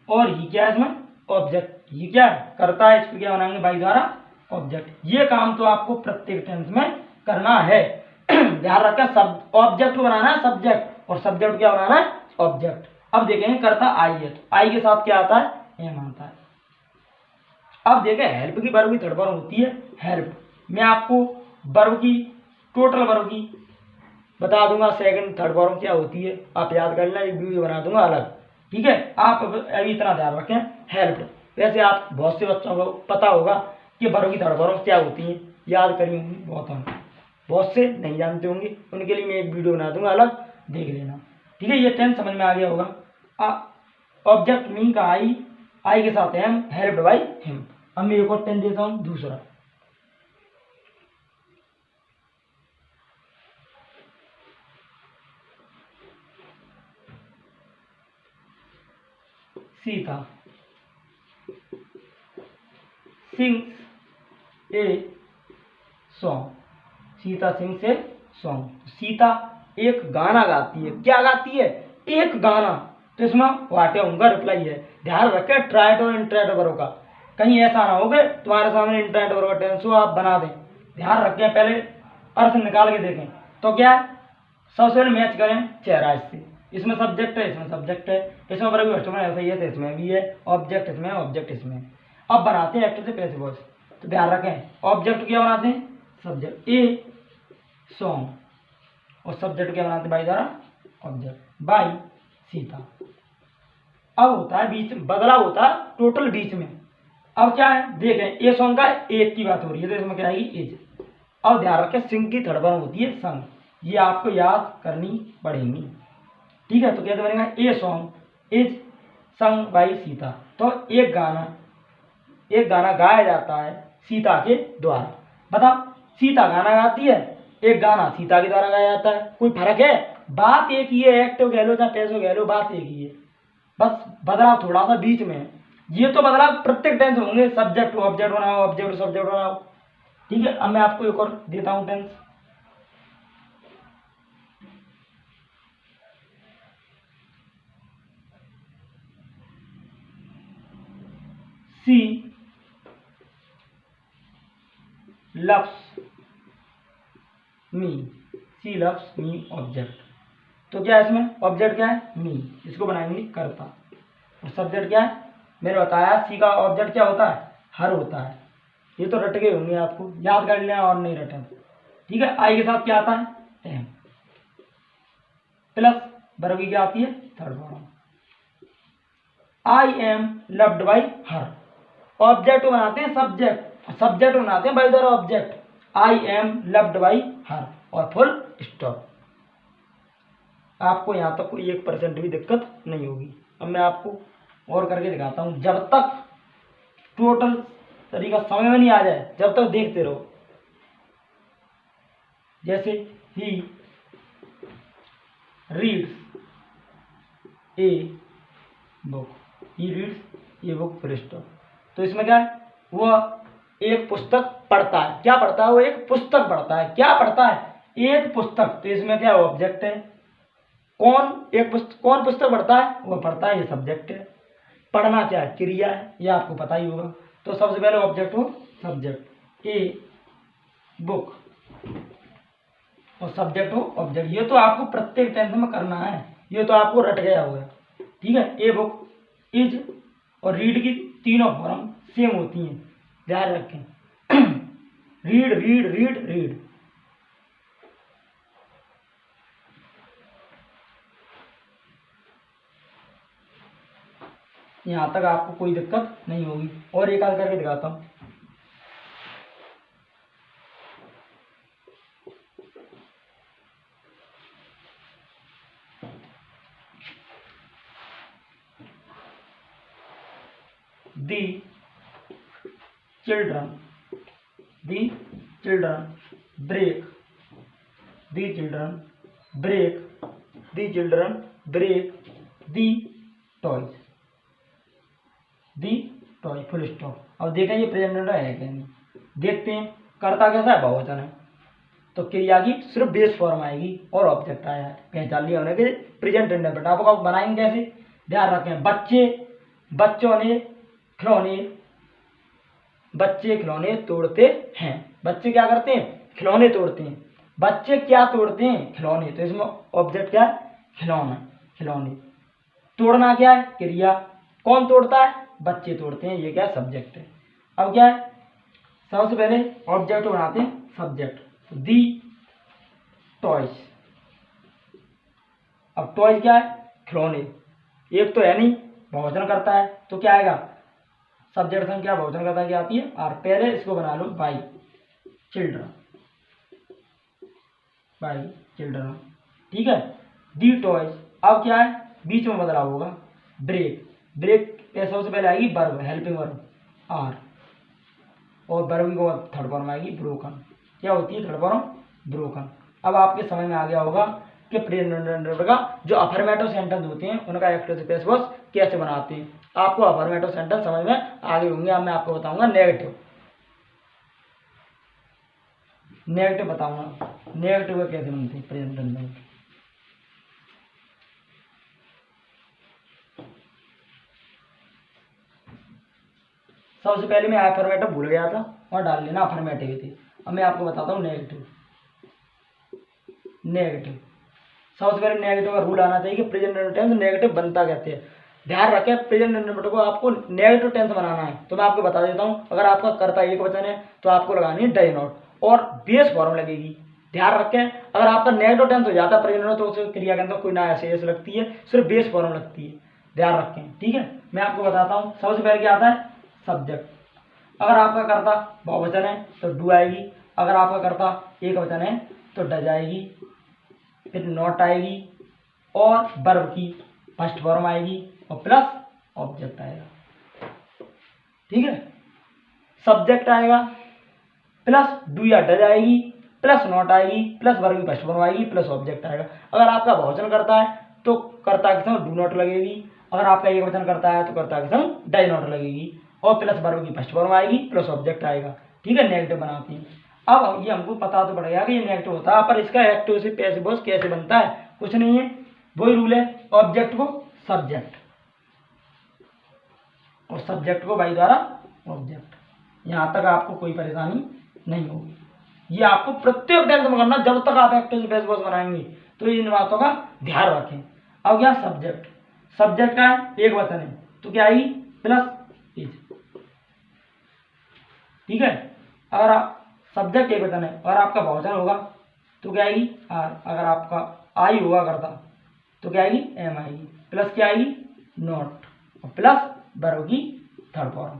और ही क्या है इसमें, ऑब्जेक्ट। ये क्या है, करता है, इसको क्या बनाएंगे, बाई द्वारा ऑब्जेक्ट। ये काम तो आपको प्रत्येक टेंस में करना है। ध्यान रखें, सब ऑब्जेक्ट को बनाना है सब्जेक्ट, और सब्जेक्ट क्या बनाना है, ऑब्जेक्ट। अब देखेंगे करता आई है, तो आई के साथ क्या आता है, एम आता है। अब देखें हेल्प की वर्ब की थर्ड फॉर्म होती है हेल्प। मैं आपको वर्ब की, टोटल वर्ब की बता दूंगा, सेकंड थर्ड फॉर्म क्या होती है, आप याद कर लेना, एक वीडियो बना दूंगा अलग। ठीक है, आप अभी इतना ध्यान रखें, हेल्प। वैसे आप बहुत से बच्चों को पता होगा कि वर्ब की थर्ड फॉर्म क्या होती है, याद करी होंगी बहुत, हम बहुत से नहीं जानते होंगे, उनके लिए मैं एक वीडियो बना दूंगा अलग, देख लेना। ठीक है, ये टेंस समझ में आ गया होगा। ऑब्जेक्ट मी का आई के साथ एम, हेल्प्ड बाई हिम। अब मैं एक और टेंस देता हूँ दूसरा। सीता सिंग्स ए सॉन्ग, सीता सिंग्स ए सॉन्ग। सीता एक गाना गाती है, क्या गाती है, एक गाना। तो इसमें वाटे होगा रिप्लाई है। ध्यान रखें, ट्राइट और इंट्राइट वर्ब का, कहीं ऐसा ना हो गए तुम्हारे सामने इंट्राइट वर्ब का टेंस हो आप बना दें। ध्यान रखें, पहले अर्थ निकाल के देखें। तो क्या है, सबसे पहले मैच करें चेहरा इससे, इसमें सब्जेक्ट है, इसमें सब्जेक्ट है, इसमें वर्ब भी ऐसा ही है, तो इसमें भी है ऑब्जेक्ट, इसमें ऑब्जेक्ट इसमें। अब बनाते हैं एक्टिव से पैसिव वॉइस। तो ध्यान रखें, ऑब्जेक्ट क्या बनाते हैं, सब्जेक्ट ए सॉन्ग, और सब्जेक्ट क्या बनाते हैं बाई द्वारा ऑब्जेक्ट, बाई सीता। अब होता है बीच, बदलाव होता है टोटल बीच में। अब क्या है देखें, ए सॉन्ग का एक की बात हो रही है, तो इसमें क्या आएगी एज। अब ध्यान रखें, सिंग की थर्ड फॉर्म होती है संग, ये आपको याद करनी पड़ेगी। ठीक है, तो कैसे बनेगा, ए सॉन्ग इज संग बाई सीता। तो एक गाना गाया जाता है सीता के द्वारा। बताओ, सीता गाना गाती है, एक गाना सीता के द्वारा गाया जाता है, कोई फर्क है, बात एक ही है, एक्टिव कह लो चाहे पैसिव कह लो, बात एक ही है, बस बदलाव थोड़ा सा बीच में है। ये तो बदलाव प्रत्येक टेंस होंगे, सब्जेक्ट ऑब्जेक्ट बनाओ, ऑब्जेक्ट सब्जेक्ट बनाओ। ठीक है, अब मैं आपको एक और देता हूं टेंस। सी लव्स मी, सी लव्स मी ऑब्जेक्ट। तो क्या है इसमें, ऑब्जेक्ट क्या है, मी, इसको बनाएंगे करता, और सब्जेक्ट क्या है, मैंने बताया सी का ऑब्जेक्ट क्या होता है, हर होता है। ये तो रट गए होंगे, आपको याद कर लेना और नहीं रटे। ठीक है, आई के साथ क्या आता है, एम, प्लस वर्ब की क्या आती है, third form. I am loved by her, object बनाते हैं सब्जेक्ट, सब्जेक्ट बनाते हैं बाई द्वारा object, I am loved by her, और फुल स्टॉप। आपको यहाँ तक कोई 1% भी दिक्कत नहीं होगी। अब मैं आपको और करके दिखाता हूँ, जब तक टोटल तरीका समझ में नहीं आ जाए जब तक देखते रहो। जैसे he reads a book, he reads a book फिर स्टॉप। तो इसमें क्या है, वह एक पुस्तक पढ़ता है, क्या पढ़ता है, वो एक पुस्तक पढ़ता है, क्या पढ़ता है, एक पुस्तक। तो इसमें क्या ऑब्जेक्ट है, कौन पुस्तक पढ़ता है? वो पढ़ता है, ये सब्जेक्ट है। पढ़ना क्या है? क्रिया है, ये आपको पता ही होगा। तो सबसे पहले ऑब्जेक्ट हो सब्जेक्ट, ए बुक, और सब्जेक्ट हो ऑब्जेक्ट। ये तो आपको प्रत्येक टेंस में करना है, ये तो आपको रट गया होगा। ठीक है, ए बुक, इज और रीड की तीनों फॉर्म सेम होती हैं, ध्यान रखें। Read read read read. यहां तक आपको कोई दिक्कत नहीं होगी। और एक आध करके दिखाता हूं। The children break the children break the toys full stop. अब देखें ये प्रेजेंट है क्या नहीं, देखते हैं। करता कैसा है? बहुवचन है, तो क्रिया की सिर्फ बेस फॉर्म आएगी और ऑब्जेक्ट आया है, पहचान लिया होने के प्रेजेंट इंडेफिनिट। आपको बनाएंगे कैसे? ध्यान रखें, बच्चों ने खिलौने तोड़ते हैं। बच्चे क्या करते हैं? खिलौने तोड़ते हैं। बच्चे क्या तोड़ते हैं? खिलौने। तो इसमें ऑब्जेक्ट क्या है? खिलौने। तोड़ना क्या है? क्रिया। कौन तोड़ता है? बच्चे तोड़ते हैं, ये क्या है? सब्जेक्ट है। अब क्या है? सबसे पहले ऑब्जेक्ट बनाते हैं सब्जेक्ट, दी टॉयज। अब टॉयज क्या है? खिलौने। एक तो है नहीं, बहुवचन करता है, तो क्या आएगा? सब्जेक्ट संख्या बहुवचन करता है, क्या आती है? आर। पहले इसको बना लो बाई चिल्ड्रन। ठीक है, दी टॉयज। अब क्या है? बीच में बदलाव होगा, ब्रेक सबसे पहले आएगी वर्ब, हेल्पिंग वर्ब आर, और वर्ब की थर्ड फॉर्म आएगी ब्रोकन। क्या होती है थर्ड फॉर्म? ब्रोकन। अब आपके समझ में आ गया होगा कि प्रेजेंट का जो अफर्मेटिव सेंटेंस होते हैं उनका एक्टिव से पैसिव वॉइस कैसे बनाते हैं। आपको अफर्मेटिव सेंटेंस समझ में आ गए होंगे। अब मैं आपको बताऊंगा नेगेटिव बताऊंगा। नेगेटिव का कैसे बनते हैं प्रेजेंट टेंस। सबसे पहले मैं अफर्मेटिव भूल गया था और डाल लेना अफर्मेटिव ही थी। अब मैं आपको बताता हूँ नेगेटिव। सबसे पहले नेगेटिव का रूल आना चाहिए कि प्रेजेंट टेंस नेगेटिव बनता कहते हैं। ध्यान रखें, प्रेजेंट इंडेफिनिट को आपको नेगेटिव टेंस बनाना है। तो मैं आपको बता देता हूँ, अगर आपका कर्ता एक वचन है तो आपको लगानी है डज नॉट और बेस फॉर्म लगेगी। ध्यान रखें, अगर आपका नेगेटिव टेंस हो जाता है प्रेजेंट तो उस क्रिया के अंदर कोई ना ऐसे लगती है, सिर्फ बेस फॉर्म लगती है। ध्यान रखें, ठीक है। मैं आपको बताता हूँ, सबसे पहले क्या आता है? सब्जेक्ट। अगर आपका कर्ता बहुवचन है तो डू आएगी, अगर आपका कर्ता एक वचन है तो डज आएगी, फिर नॉट आएगी और वर्ब की फर्स्ट फॉर्म आएगी और प्लस ऑब्जेक्ट आएगा। ठीक है, सब्जेक्ट आएगा प्लस डू या डज आएगी प्लस नॉट आएगी प्लस वर्ब की फर्स्ट फॉर्म आएगी प्लस ऑब्जेक्ट आएगा। अगर आपका बहुवचन करता है तो कर्ता के संग डू नॉट लगेगी, अगर आपका एक वचन करता है तो कर्ता के संग डज नॉट लगेगी और प्लस वर्ब की फर्स्ट फॉर्म आएगी प्लस ऑब्जेक्ट आएगा। ठीक है, नेगेटिव बनाते हैं। अब ये हमको पता तो पड़ गया कि ये नेगेटिव होता है, पर इसका एक्टिव से पैसिव वॉइस कैसे बनता है? कुछ नहीं है, वही रूल है, ऑब्जेक्ट को सब्जेक्ट और सब्जेक्ट को बाई द्वारा ऑब्जेक्ट। यहां तक आपको कोई परेशानी नहीं होगी। ये आपको प्रत्येक टेंस में करना, जब तक आप एक्टिव से पैसिव वॉइस बनाएंगे तो इन बातों का ध्यान रखें। अब क्या? सब्जेक्ट का है एक वचन है तो क्या आएगी? Plus is. ठीक है, अगर आप सब्जेक्ट एक वचन है और आपका बहुवचन होगा तो क्या आएगी? आर। अगर आपका आई होगा करता तो क्या आएगी? एम आएगी, प्लस क्या आएगी? नॉट और प्लस वर्ब की थर्ड फॉर्म।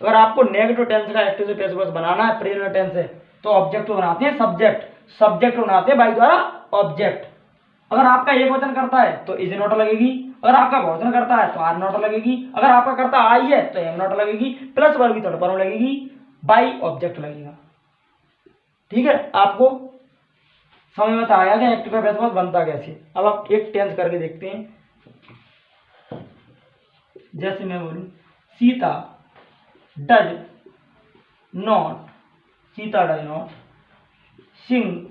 अगर आपको नेगेटिव टेंस का एक्टिव से पैसिव वॉइस बनाना है प्रेजेंट टेंस से तो ऑब्जेक्ट को बनाते हैं सब्जेक्ट को बनाते हैं बाई द्वारा ऑब्जेक्ट। अगर आपका एक वचन करता है तो इज नॉट लगेगी, अगर आपका बहुवचन करता है तो आर नॉट लगेगी, अगर आपका करता आई है तो एम नॉट लगेगी प्लस वर्ब की थर्ड फॉर्म लगेगी बाई ऑब्जेक्ट लगेगा। ठीक है, आपको समझ में तो आया कि एक्टिव का पैसिव वॉइस बनता कैसे। अब आप एक टेंस करके देखते हैं। जैसे मैं बोलूं Sita does not sing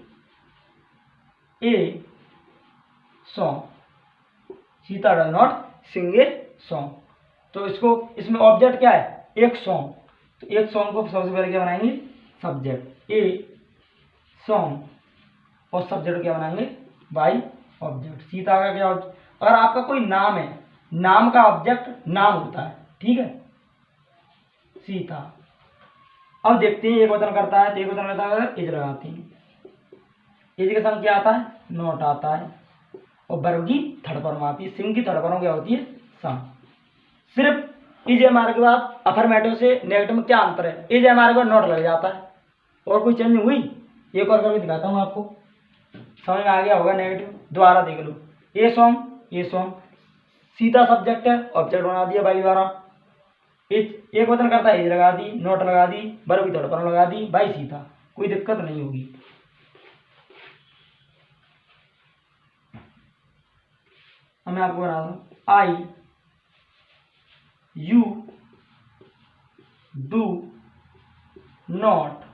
a song. Sita does not sing a song. तो इसमें ऑब्जेक्ट क्या है, एक सॉन्ग। तो एक सॉन्ग को सबसे पहले क्या बनाएंगे, सब्जेक्ट, ए सॉन्ग, और सब्जेक्ट क्या बनाएंगे, बाई ऑब्जेक्ट। सीता का क्या, अगर आपका कोई नाम है, नाम का ऑब्जेक्ट नाम होता है, ठीक है, सीता। अब देखते हैं एक वचन करता है तो एक वचन करता है, इज लगाते हैं, इज के संग क्या आता है, नॉट आता है, और वर्ब की थर्ड फॉर्म आती है। सिंग की थर्ड फॉर्म क्या होती है, सम। सिर्फ इज एम आर के बाद अफर्मेटिव से नेगेटिव में क्या अंतर है, इज एम आर के बाद नॉट लग जाता है, और कोई चेंज हुई। एक और करके दिखाता हूँ आपको, समझ में आ गया होगा। नेगेटिव दोबारा देख लो, ए सॉन्ग, सीता सब्जेक्ट है, ऑब्जेक्ट बना दिया बाई द्वारा। एक वचन करता है, इज लगा दी, नॉट लगा दी, वर्ब की थर्ड फॉर्म लगा दी, बाई सीता, कोई दिक्कत नहीं होगी। अब मैं आपको बना दूं, I you do not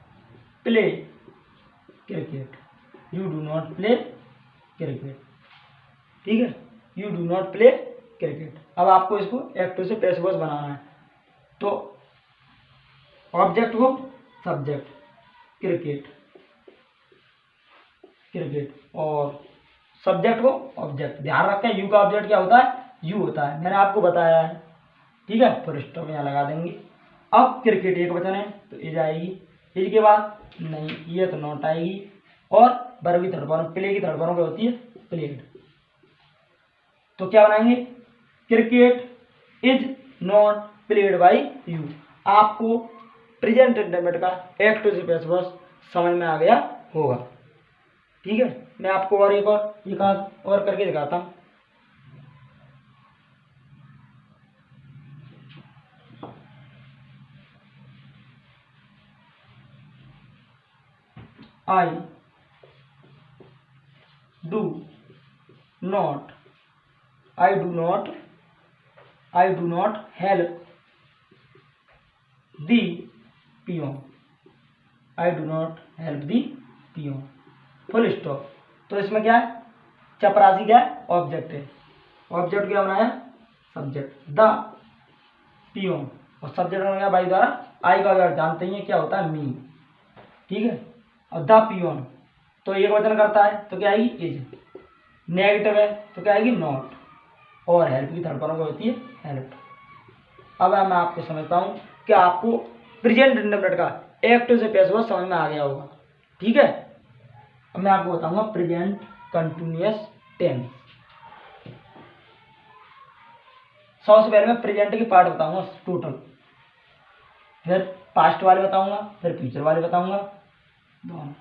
play cricket, you do not play cricket, ठीक है, you do not play cricket. अब आपको इसको एक्टिव से पैसिव वॉइस बनाना है। तो ऑब्जेक्ट को सब्जेक्ट, क्रिकेट, और सब्जेक्ट को ऑब्जेक्ट। ध्यान रखें, यू का ऑब्जेक्ट क्या होता है, यू होता है, मैंने आपको बताया है, ठीक है। फुल स्टॉप यहाँ लगा देंगे। अब क्रिकेट एक वचन है तो इज आएगी, इज के बाद नहीं, ये तो नॉट आएगी, और वर्ब की थर्ड फॉर्म, प्ले की थर्ड फॉर्म क्या होती है, प्लेड। तो क्या बनाएंगे, cricket is not played by you. आपको प्रेजेंट इंडेफिनिट का एक्टिव से पैसिव वॉइस समझ में आ गया होगा, ठीक है। मैं आपको और एक और करके दिखाता हूँ। I do not help the peon, I do not help the peon, full stop. तो इसमें क्या है, चपरासी क्या है, ऑब्जेक्ट है, ऑब्जेक्ट क्या बनाया, सब्जेक्ट, द पियोन, और सब्जेक्ट बनाया बाई द्वारा। आई का ऑब्जेक्ट जानते ही हैं क्या होता है, मी, ठीक है। और द पियोन तो एक वचन करता है तो क्या आएगी, इज। नेगेटिव है तो क्या आएगी, नॉट, और हेल्प की थर्ड फॉर्म होती है, हेल्प। अब मैं आपको समझता हूँ कि आपको प्रेजेंट इंडेफिनिट का एक्टिव से पैसिव वॉइस समझ में आ गया होगा, ठीक है। अब मैं आपको बताऊंगा प्रेजेंट कंटिन्यूअस टेंस। सबसे पहले मैं प्रेजेंट के पार्ट बताऊंगा टोटल, फिर पास्ट वाले बताऊंगा, फिर फ्यूचर वाले बताऊंगा, दोनों।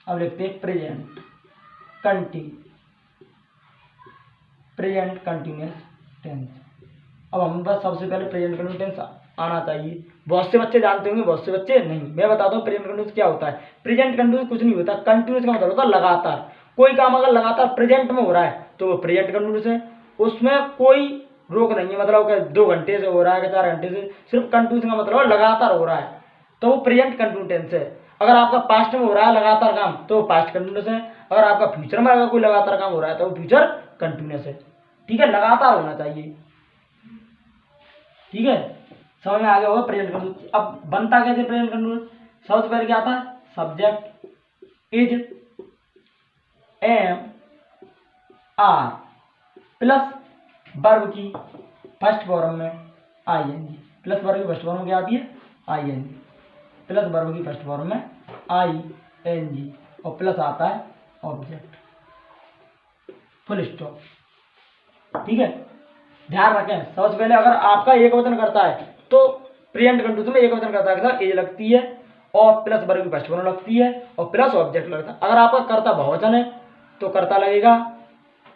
अब लिखते हैं प्रेजेंट कंटिन्यूअस टेंस। अब हम बस सबसे पहले प्रेजेंट कंटिन्यूअस टेंस आना चाहिए। बहुत से बच्चे जानते होंगे, बहुत से बच्चे नहीं। मैं बताता हूँ प्रेजेंट कंटिन्यूअस क्या होता है। प्रेजेंट कंटिन्यूअस कुछ नहीं होता, कंटिन्यूअस का मतलब होता है लगातार। कोई काम अगर लगातार प्रेजेंट में हो रहा है तो वो प्रेजेंट कंटिन्यूअस है, उसमें कोई रोक नहीं है। मतलब कि 2 घंटे से हो रहा है कि 4 घंटे से, सिर्फ कंटिन्यूअस का मतलब लगातार हो रहा है तो वो प्रेजेंट कंटिन्यूअस टेंस है। अगर आपका पास्ट में हो रहा है लगातार काम तो वो पास्ट कंटिन्यूअस है। अगर आपका फ्यूचर में अगर कोई लगातार काम हो रहा है तो वो फ्यूचर कंटिन्यूअस है, ठीक है। लगातार होना चाहिए, ठीक है। समझ में आ गया होगा प्रेजेंट कंटिन्यूअस। अब बनता कैसे प्रेजेंट कंटिन्यूअस, सबसे पहले क्या आता है, subject is am are plus verb की फर्स्ट फॉर्म में आईएनजी, प्लस वर्ब की फर्स्ट फॉर्म में क्या आती है, आईएनजी, प्लस वर्ब की फर्स्ट फॉर्म में आईएनजी, और प्लस आता है ऑब्जेक्ट, फुल स्टॉप, ठीक है। ध्यान रखें, सबसे पहले अगर आपका एक वचन करता है तो प्रेजेंट कंटिन्यूअस में एक वचन करता है, एज लगती है और प्लस वर्ब की फर्स्ट फॉर्म लगती है और प्लस ऑब्जेक्ट लगता है। अगर आपका कर्ता बहुवचन है तो कर्ता लगेगा,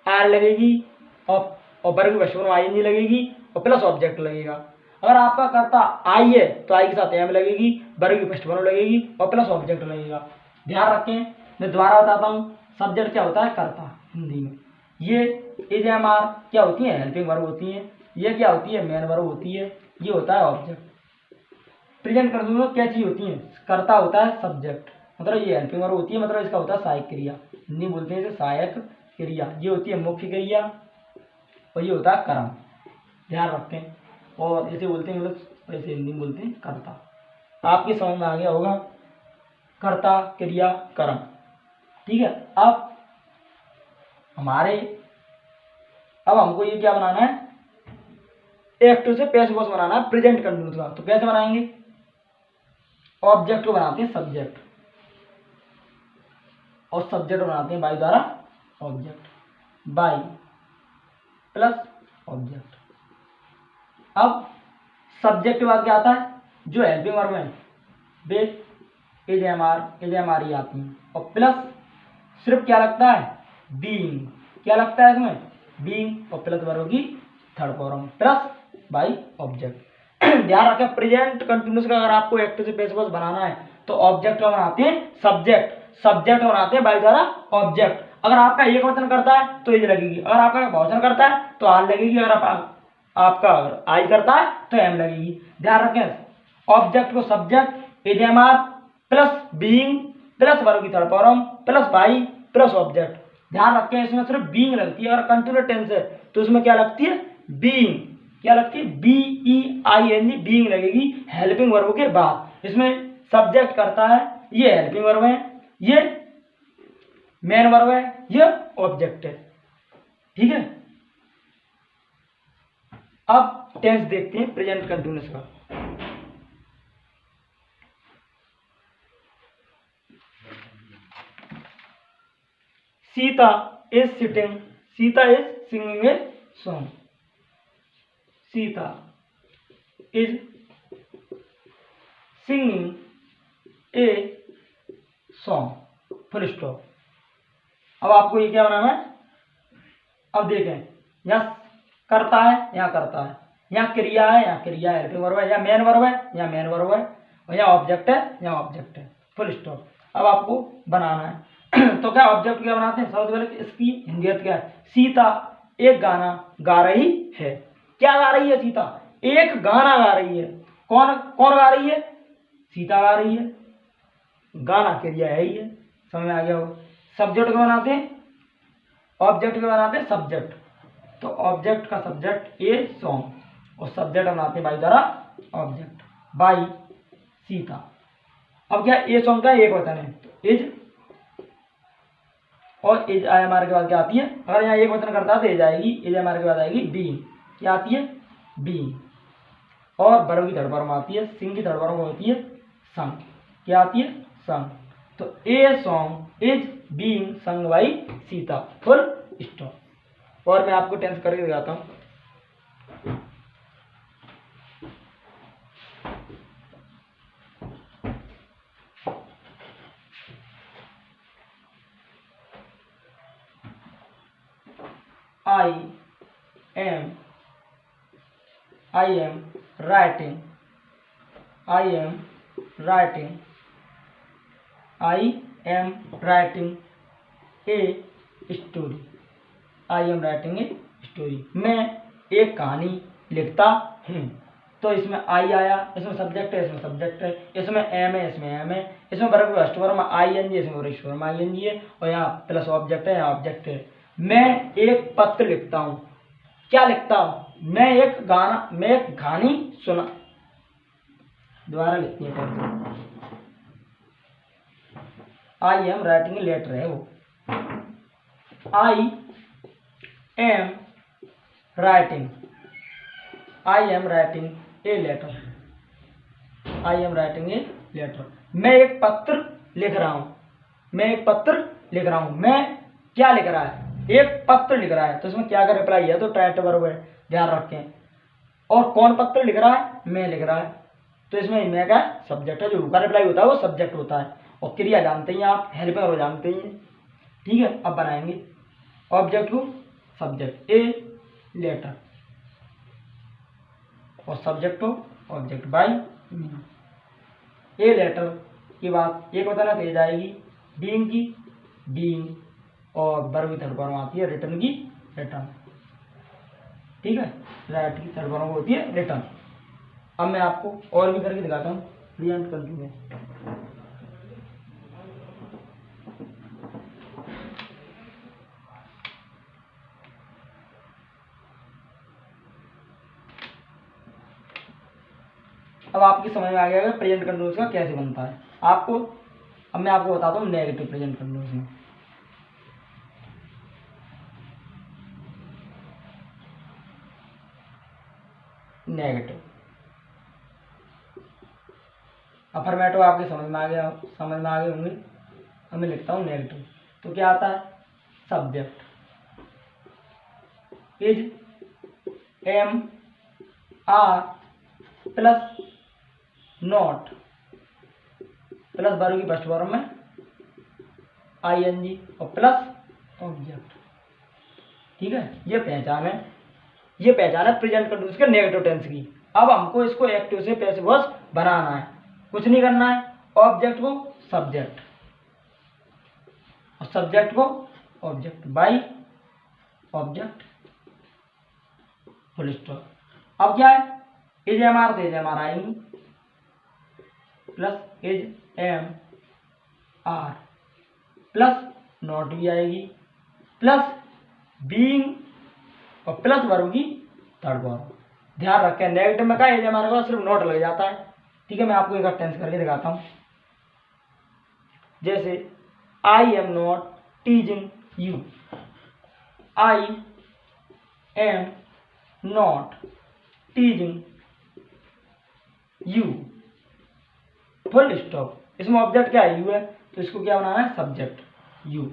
आर लगेगी, और वर्ब की फर्स्ट फॉर्म आईएनजी लगेगी और प्लस ऑब्जेक्ट लगेगा। अगर आपका कर्ता आई है तो आई के साथ एम लगेगी, वर्ब की फर्स्ट फॉर्म लगेगी और प्लस ऑब्जेक्ट लगेगा। ध्यान रखें, मैं दोबारा बताता हूँ। सब्जेक्ट क्या होता है, कर्ता हिंदी में। ये इज एम आर क्या होती है, हेल्पिंग वर्ब होती है। ये क्या होती है, मेन वर्ब होती है। ये होता है ऑब्जेक्ट। प्रेजेंट कंटिन्यूअस में क्या चीज होती है, कर्ता होता है सब्जेक्ट, मतलब ये हेल्पिंग वर्ब होती है, मतलब इसका होता है सहायक क्रिया, हिंदी बोलते हैं इसे सहायक क्रिया। ये होती है मुख्य क्रिया और ये होता है कर्म, ध्यान रखें। और इसे बोलते हैं इंग्लिश, वैसे हिंदी में बोलते हैं कर्ता। आपकी समझ में आ गया होगा कर्ता क्रिया कर्म, ठीक है। अब हमको ये क्या बनाना है, एक्टिव से पैसिव वॉइस बनाना है प्रेजेंट कंटिन्यूअस का। तो कैसे बनाएंगे, ऑब्जेक्ट को बनाते हैं सब्जेक्ट और सब्जेक्ट बनाते हैं बाई द्वारा ऑब्जेक्ट, बाई प्लस ऑब्जेक्ट। अब सब्जेक्ट के बाद क्या आता है, जो हेल्पिंग वर्ब है वे इज एम आर ही आती हैं, और प्लस सिर्फ क्या लगता है, बीइंग। क्या लगता है इसमें, बीइंग, और प्लस वर्ब की third form plus by object. ध्यान रखें प्रेजेंट कंटिन्यूअस का अगर आपको एक्टिव से पैसिव वॉइस बनाना है तो ऑब्जेक्ट का बनाते हैं सब्जेक्ट, सब्जेक्ट बनाते हैं बाई द्वारा ऑब्जेक्ट। अगर आपका एक वचन करता है तो इज लगेगी, अगर आपका बहुवचन करता है तो आर लगेगी, अगर आपका अगर आई करता है तो एम लगेगी। ध्यान रखें ऑब्जेक्ट को subject is am are plus being plus verb की third form plus by plus object. ध्यान रखें इसमें सिर्फ बीइंग लगती है, अगर कंटिन्यूअस टेंस है तो इसमें क्या लगती है, बीइंग। क्या लगती है, BEING, बीइंग लगेगी हेल्पिंग वर्ब के बाद। इसमें सब्जेक्ट करता है, ये हेल्पिंग वर्ब है, ये मेन वर्ब है, ये ऑब्जेक्ट है, ठीक है। अब टेंस देखते हैं प्रेजेंट कंटिन्यूअस का। Sita is sitting, Sita is singing A song, Sita is singing a song, full stop. अब आपको ये क्या बनाना है, अब देखें यहाँ करता है, यहाँ करता है, यहाँ क्रिया है, यहाँ क्रिया है, हेल्पिंग वर्ब है, यहाँ मेन वर्ब है, यहाँ मेन वर्ब है, और यहाँ ऑब्जेक्ट है, यहाँ ऑब्जेक्ट है, फुल स्टॉप। अब आपको बनाना है तो क्या ऑब्जेक्ट क्या बनाते हैं, सबसे पहले इसकी हिंदियत क्या है, सीता एक गाना गा रही है। क्या गा रही है, सीता एक गाना गा रही है। कौन कौन गा रही है, सीता गा रही है, गाना क्रिया है ही है, समझ में आ गया होगा। सब्जेक्ट को बनाते हैं, ऑब्जेक्ट को बनाते हैं सब्जेक्ट, तो ऑब्जेक्ट का सब्जेक्ट ए सॉन्ग और सब्जेक्ट बनाते हैं बाई द्वारा ऑब्जेक्ट बाई सीता। अब क्या ए सॉन्ग का एक वचन है तो इज, और इज आई एम आर के बाद क्या आती है, अगर यहाँ एक वचन करता है तो इज आएगी, इज आई एम आर के बाद आएगी बीइंग। क्या आती है, बीइंग, और वर्ब की थर्ड फॉर्म आती है, सिंग की थर्ड फॉर्म होती है संग। क्या आती है, संग। तो ए सॉन्ग इज बीइंग संग बाई सीता, फुल स्टॉप। और मैं आपको टेंस करके दिखाता हूँ। I am writing, I am writing, I am writing a story, I am writing a story। मैं एक कहानी लिखता हूँ। तो इसमें आई आया, इसमें सब्जेक्ट है, इसमें सब्जेक्ट है, इसमें एम है, इसमें एम है, इसमें वर्ब फर्स्ट फॉर्म ING, इसमें फर्स्ट फॉर्म ING है, और यहाँ प्लस ऑब्जेक्ट है, यहाँ ऑब्जेक्ट है। मैं एक पत्र लिखता हूँ। क्या लिखता हूँ, मैं एक कहानी सुना, दोबारा लिखती है, I am writing a letter है वो, I am writing a letter, I am writing a letter. मैं एक पत्र लिख रहा हूँ, मैं एक पत्र लिख रहा हूँ। मैं क्या लिख रहा है, एक पत्र लिख रहा है, तो इसमें क्या का रिप्लाई है, तो ट्राइट वर्ब है, ध्यान रखें। और कौन पत्र लिख रहा है, मैं लिख रहा है, तो इसमें मैं का सब्जेक्ट है, जो का रिप्लाई होता है वो सब्जेक्ट होता है। और क्रिया जानते हैं आप, हेल्पिंग वर्ब जानते हैं, ठीक है। अब बनाएंगे ऑब्जेक्ट को सब्जेक्ट ए लेटर, और सब्जेक्ट को ऑब्जेक्ट बाई ए लेटर की बात एक बताना तो जाएगी बीइंग की, बीइंग, और वर्ब की थर्ड फॉर्म आती है रिटर्न की, रिटर्न, ठीक है। राइट की थर्ड फॉर्म होती है रिटर्न। अब मैं आपको और भी करके दिखाता हूँ प्रेजेंट कंटिन्यूअस। अब आपकी समझ में आ गया प्रेजेंट कंटिन्यूअस का कैसे बनता है। अब मैं आपको बताता हूँ नेगेटिव प्रेजेंट कंटिन्यूअस में। नेगेटिव अफर्मेटिव आपके समझ में आ गए होंगे। अब मैं लिखता हूँ नेगेटिव, तो क्या आता है, subject is am are plus not plus verb की फर्स्ट फॉर्म में ING और प्लस ऑब्जेक्ट। ठीक है, ये पहचान है प्रेजेंट कंटिन्यूअस के नेगेटिव टेंस की। अब हमको इसको एक्टिव से पैसिव वॉइस बनाना है, कुछ नहीं करना है, ऑब्जेक्ट को सब्जेक्ट और सब्जेक्ट को object by object full stop. अब क्या है, इज एम आर तो इज एम आर आएंगी plus is am are plus not भी आएगी प्लस बीइंग और प्लस वर्ब की थर्ड फॉर्म। ध्यान रखें नेगेटिव में क्या इज एम आर का सिर्फ नॉट लग जाता है। ठीक है, मैं आपको एक टेंस करके दिखाता हूँ। जैसे I am not टीजिंग you, I am not टीजिंग you full stop. इसमें ऑब्जेक्ट क्या है, यू है, तो इसको क्या बनाना है, सब्जेक्ट यू,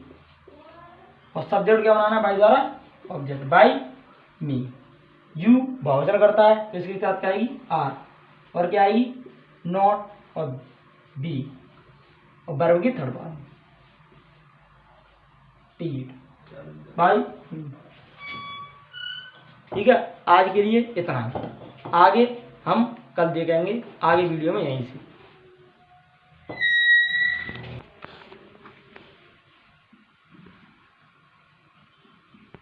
और सब्जेक्ट क्या बनाना है बाई द्वारा, ऑब्जेक्ट बाई मी। यू बहुवचन करता है तो इसके साथ क्या आएगी, आर, और क्या आएगी, नॉट और बी, और वर्ब की थर्ड फॉर्म टीड बाई। ठीक है, आज के लिए इतना ही, आगे हम कल देखेंगे आगे वीडियो में यहीं से।